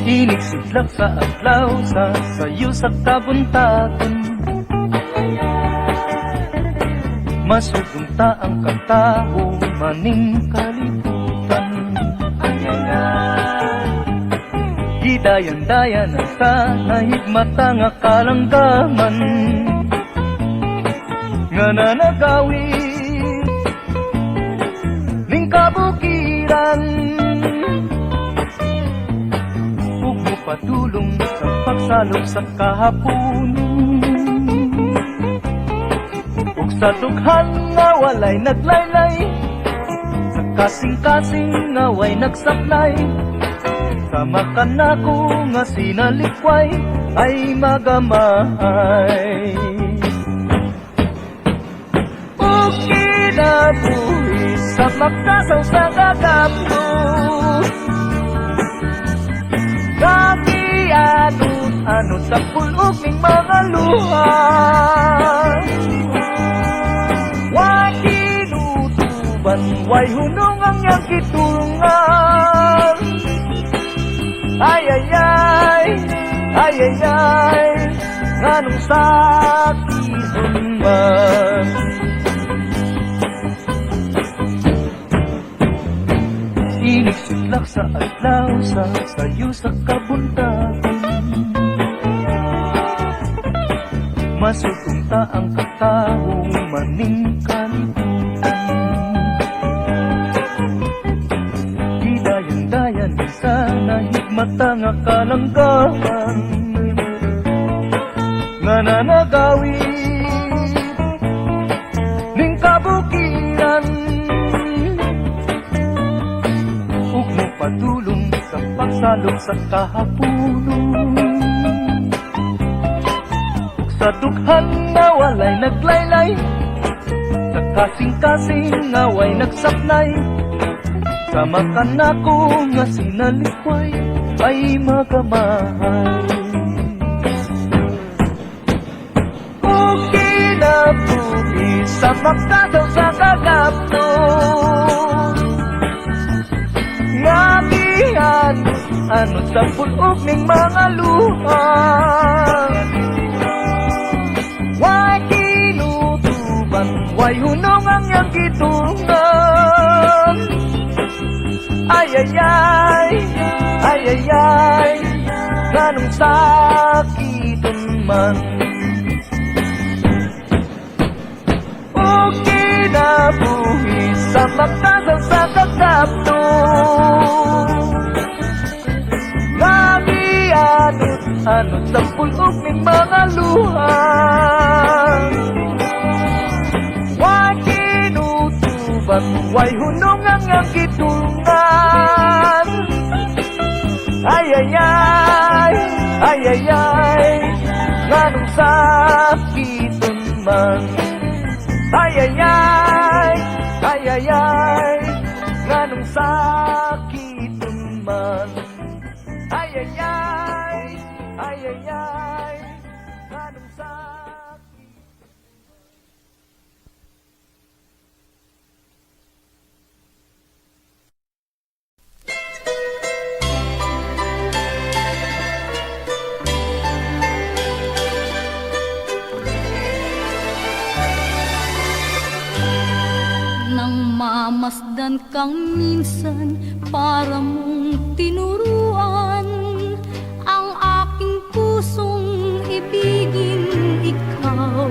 Inig sidlak sa adlaw sa sayo sa kabuntagon. Masugunta ang kantao maning kalibutan. Gidayan-dayan ang tanahigmata nga kalanggaman nga nanagawin ning kabukiran. Ug patulong sa pagsalok sa kahaponon. Sa dughan nga walay naglaylay, sa kasing-kasing nga way nagsaklay, sama ka na ko nga sinalikway ay magamay. O kinabuhi sa magkasaw sa gagapto, kakianot-anot sa pulog ning mga luha. Way tinutuban, way hunong ang iyang kitulungan. Ay ay ay, ay ay ay, nganong sakit man. Inisidlak sa adlaw sa sayo sa kabuntagon, masutunta ang katawong maning kalibutan. Di dayan-dayan sa nahigmata nga kalanggahan, nga nanagawid ning kabukiran. Ug mo padulong sa pagsalong sa kahapunon, sa dughan nga walay naglaylay, sa kasing-kasing nga way nagsapnay, sama ka na ko nga sinalikway ay magamay. O kinabuhi sa magkasaw sa kagapto, yakihan ano sa pulog ning mga luha. Way kinutuban, way hunong ang iyang kitulungan. Ay ay ay, ay ay ay, ganong sakitan man. O kinabuhi sa magkasaw sa kagapto, anot sa pulog ning mga luha. Way kinutuban, way hunong ang iyang kitulungan. Ay ay ay, ay ay ay, nganong sakitan man. Ay ay ay, ay ay ay, nganong sakitan man. Ay ay ay, ay ay ay, nganong sakit. Nang mamasdan kang minsan para mong tinuruan ang aking pusong ibigin ikaw,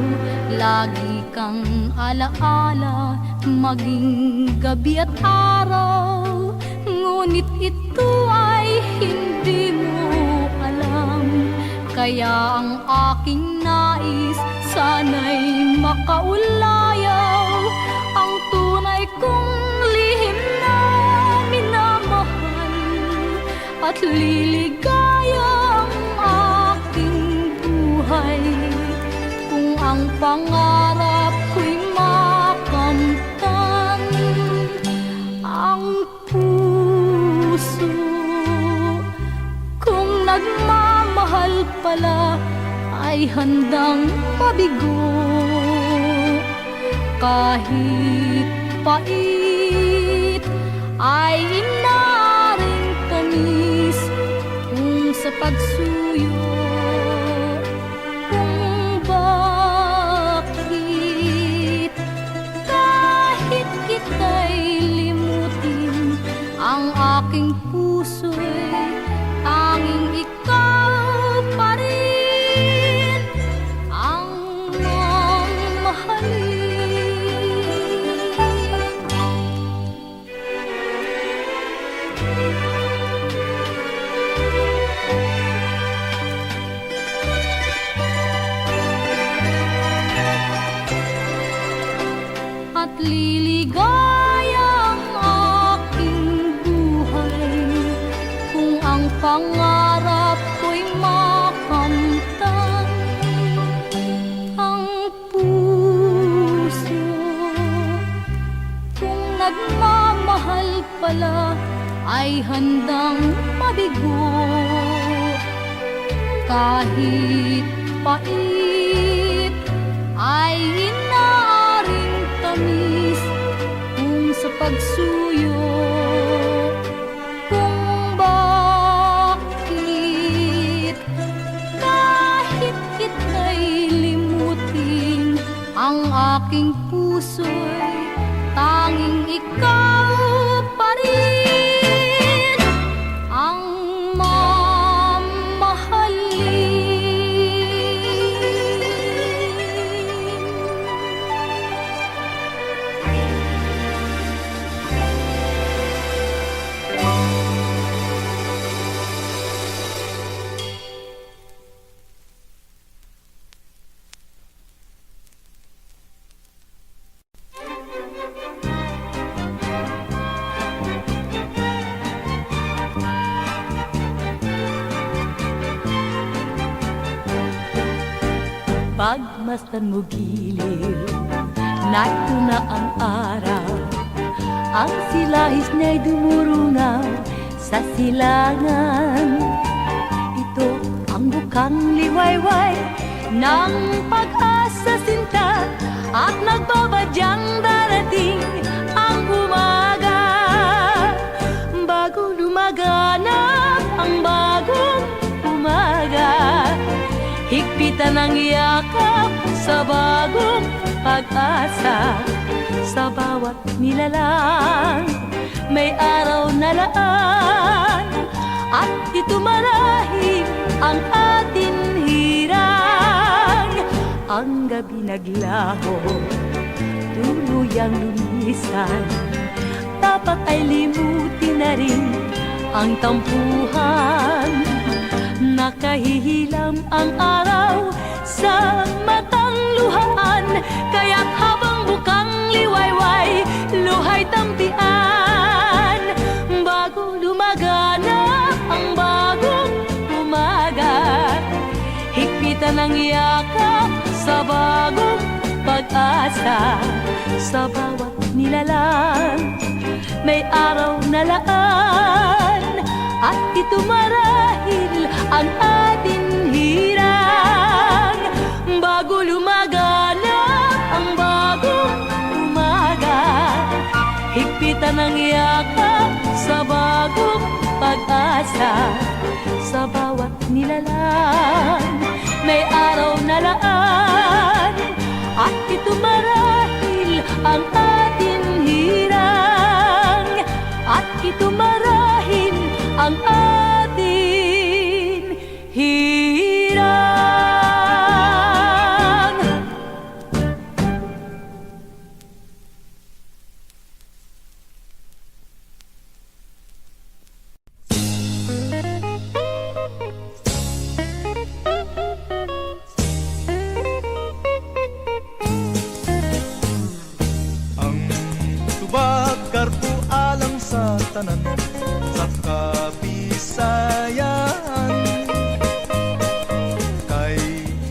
lagi kang alaala maging gabi at araw. Ngunit ito ay hindi mo alam, kaya ang aking nais sana'y makaulayaw ang tunay kong lihim na minamahal at liligaya ang aking buhay. Kung ang pangarap ko'y makamtan, ang puso kung nagmamahal pala ay handang mabigo. Kahit pait ay inaring tamis kung sa pagsuyo, kung bakit kahit kita'y limutin, ang aking puso'y tanging ikaw pa rin ang mamahalin. pangarap ko'y makamtan. Ang puso kung nagmamahal pala ay handang mabigo. Kahit pait ay inaaring tamis kung sa pagsuyo. Kung bakit kahit kita'y limutin, ang aking puso'y tanging ikaw pa rin ang pagmasdan mo giliw, nato na ang araw. Ang silahis niya'y dumurungaw sa silangan. Ito ang bukang liwayway ng pag-asa sinta, at nagbabadyang darating ang umaga. Bago lumaganap ang bagong umaga, higpitan ang yakap sa bagong pag-asa. Sa bawat nilalang may araw na laan, at ito marahil ang atin hirang. Ang gabi naglaho, tuluyang lumisan, dapat ay limutin na rin ang tampuhan. Nakahihilam ang araw sa matang luhaan, kaya't habang bukang liwayway, luhay tampian. Bago lumaganap ang bagong umaga, higpitan ang yakap sa bagong pag-asa. Sa bawat nilalang may araw na laan, at ito marahil ang ating hirang. Bago lumaganap ang bagong umaga, higpitan ang yakap sa bagong pag-asa. Sa bawat nilalang may araw na laan, at ito marahil ang ating hirang. At ito marahil ang atin hirang. Ang tubag karpo alang sa tanan, sa Kabisayaan. Kay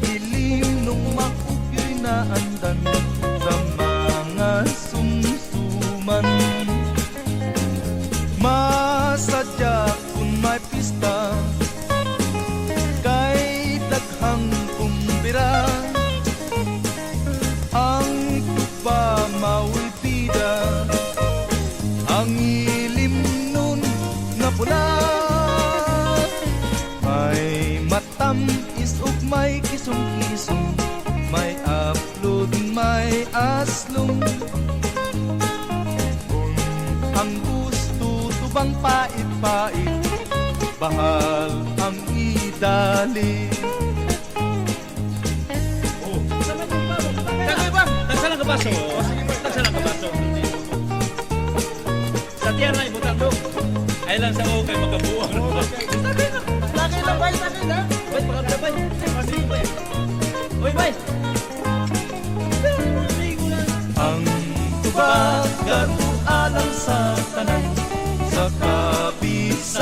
ilim nung makukoy na andan sa mga sumsuman. Masadya kung may pista, kay daghang kumbira. Ang tuba maulpida, ang ilim nun na pula. May matamis ug may kisong-kisong, may aplod, may aslong. Kung ang gusto tubang pait-pait, bahal ang idali. Tagsalang ka baso. Tagsalang ka baso. Sa tiyara, ibutang do. Ay lang sa okay, magkabuang. Laki lang, bay, laki na. Bay, pakabla, bay. Sige, bay. Uy, bay. Ang tubag alang sa tanan, sa Kabisayaan.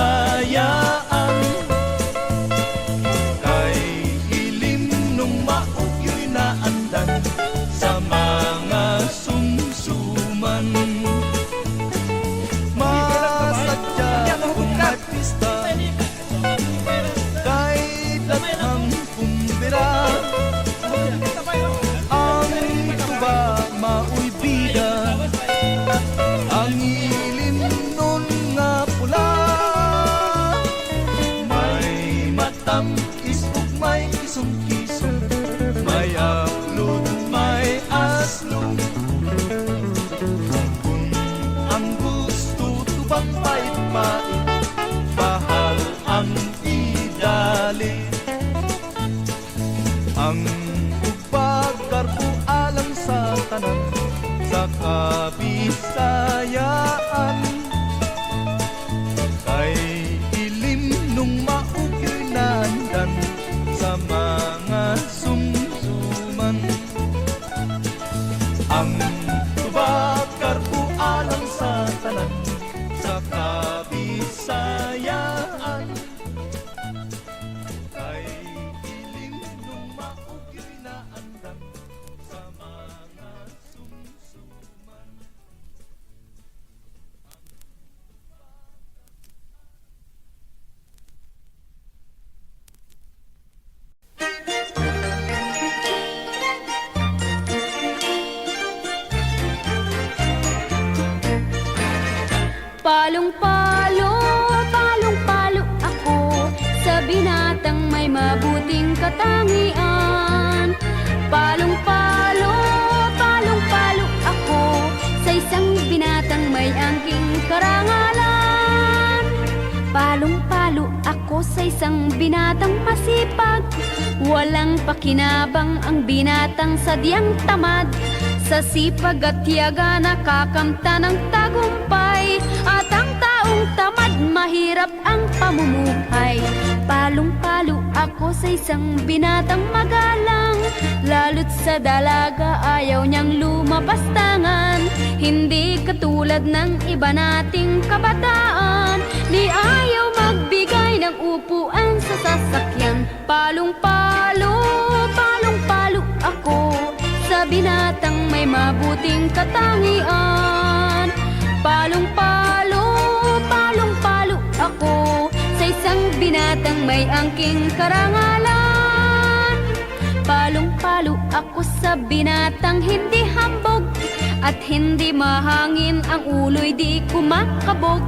tamis ug may kisong-kisong, may aplod, may aslong. Kung ang gusto tubang pait-pait, bahal ang idali. Ang ugbagar ko alam sa tanan, sa Kabisayaan. Kay ilim nung maugyo'y nandan sa mga sumsuman. Ang ugbagar ko alam sa tanan, sa Kabisayaan. Kay ilim nung maugyo'y nandan sa mga sumsuman. Palong-palo, palong-palo ako sa binatang may mabuting katangian. Palong-palo, palong-palo ako sa isang binatang may angking karangalan. Palong-palo ako sa isang binatang masipag, walang pakinabang ang binatang sadyang tamad. Sa sipag at tiyaga nakakamta ng tagumpay, at ang taong tamad mahirap ang pamumuhay. Palong-palo ako sa isang binatang magalang, lalo't sa dalaga ayaw niyang lumapastangan. Hindi katulad ng iba nating kabataan, di ayaw magbigay ng upuan sa sasakyan. Palong-palo, palong-palo ako sa binatang may mabuting katangian. Palong-palo, palong-palo ako sa isang binatang may angking karangalan. Palong-palo ako sa binatang hindi hambog, at hindi mahangin ang ulo'y di kumakabog.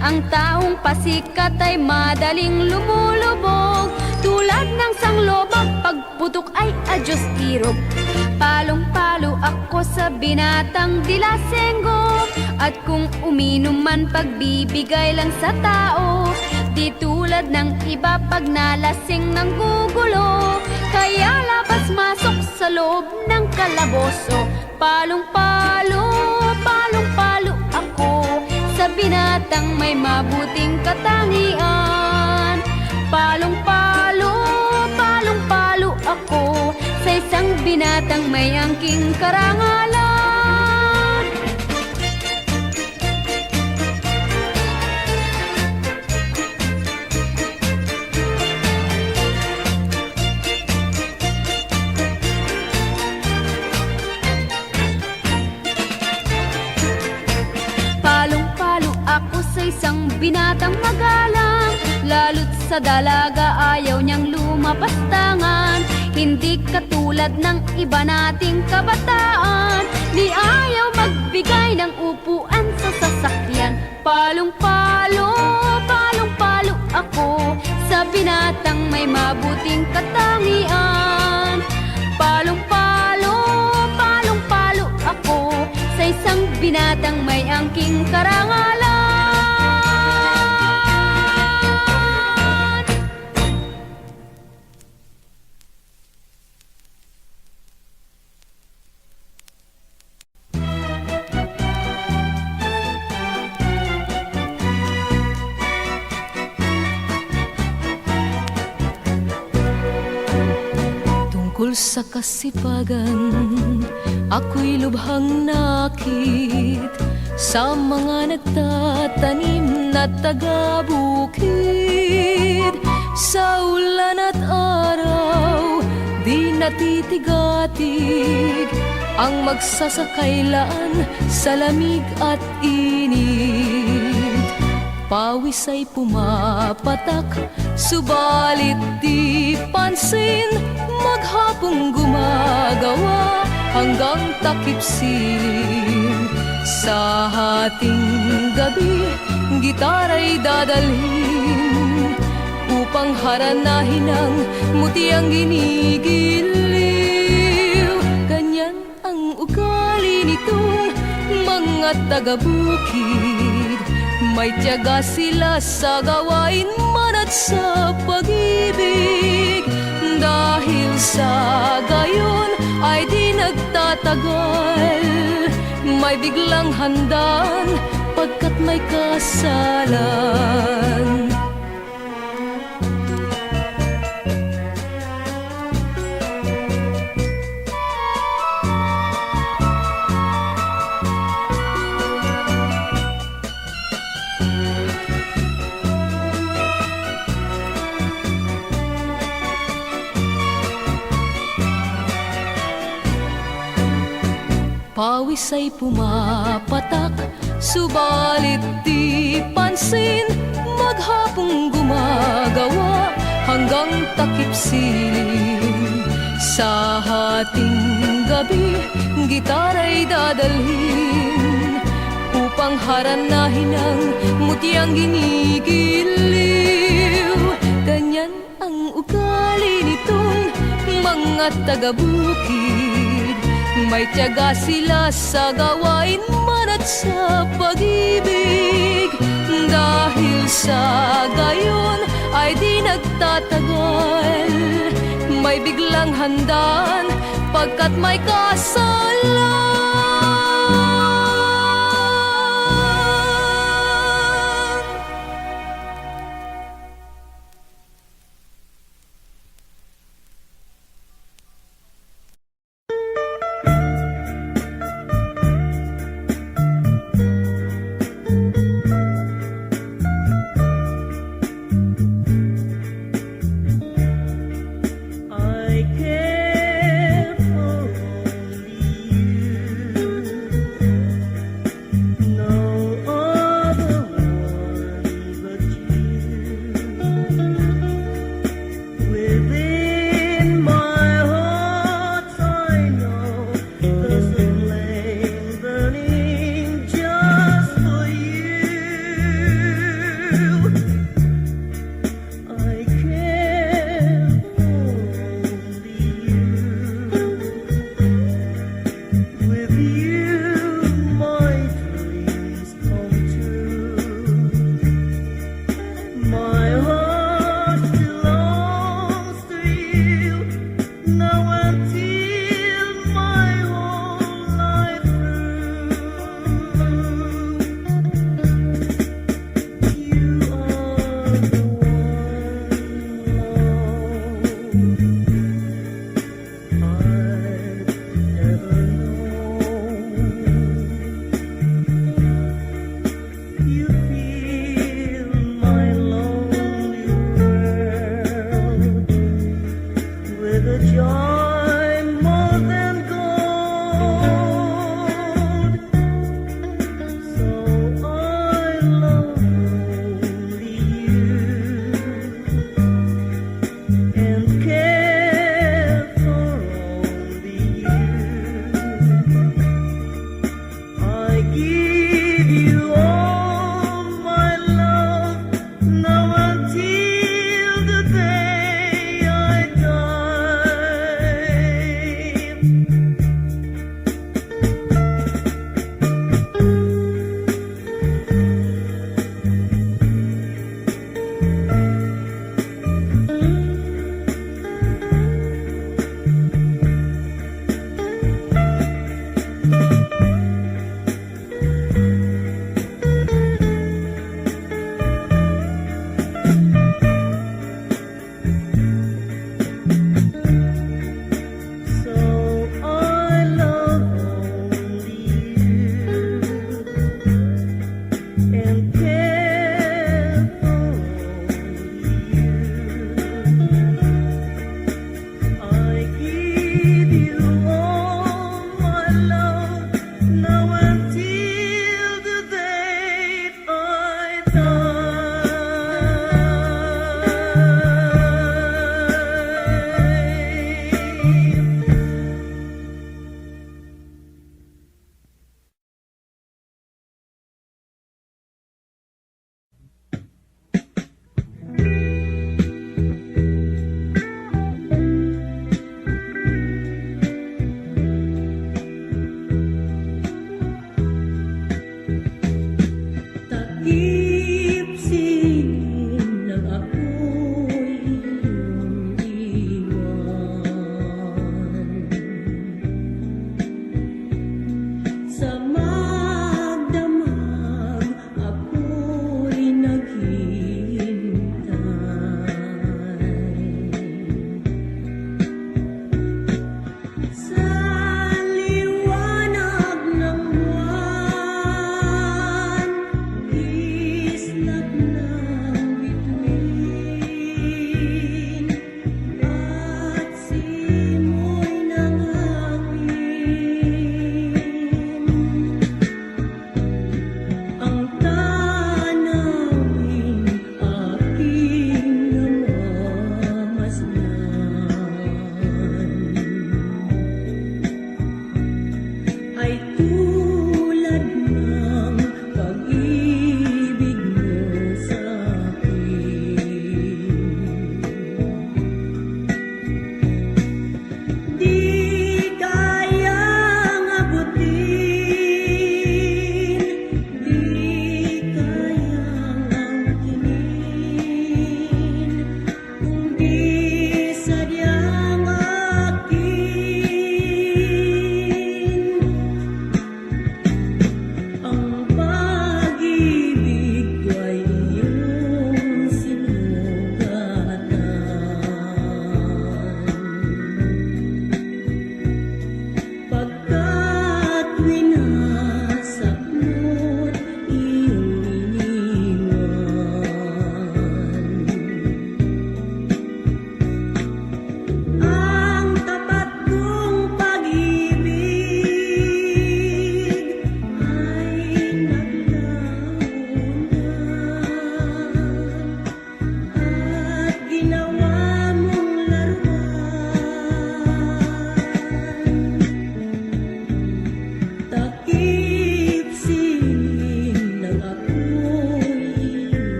Ang taong pasikat ay madaling lumulubog, tulad ng sanglobag pagputok ay adyos irog. Palong-palo ako sa binatang dilasenggo, at kung uminom man pagbibigay lang sa tao. Di tulad ng iba pag nalasing ng gugulo, kaya labas-masok sa loob ng kalaboso. Palong-palo, palong-palo ako sa binatang may mabuting katangian. Palong-palo, palong-palo ako sa isang binatang may angking karangalan. Palong-palo ako sa isang binatang magalang, lalo't sa dalaga ayaw niyang lumapastangan. Hindi katulad ng iba nating kabataan, di ayaw magbigay ng upuan sa sasakyan. Palong-palo, palong-palo ako sa binatang may mabuting katangian. Palong-palo, palong-palo ako sa isang binatang may angking karangalan. Tungkol sa kasipagan, ako'y lubhang nakit sa mga nagtatanim na taga-bukid. Sa ulan at araw, di natitigatig ang magsasakailan sa lamig at init. Pawis ay pumapatak, subalit di pansin. Maghapong gumagawa hanggang takip silim. Sa hating gabi, gitara'y dadalhin upang haranahin ang mutiang ginigiliw. Ganyan ang ugali nitong mga taga-bukid, may tiyaga sila sa gawain man at sa pag-ibig. Dahil sa gayon ay di nagtatagal, may biglang handaan pagkat may kasalan. Pawis ay pumapatak, subalit di pansin. Maghapong gumagawa hanggang takip silim. Sa hating gabi, gitara'y dadalhin upang haranahin ang mutiang ginigiliw. Ganyan ang ugali nitong mga taga-bukid, may tiyaga sila sa gawain man at sa pag-ibig. Dahil sa gayon ay di nagtatagal, may biglang handaan pagkat may kasalan.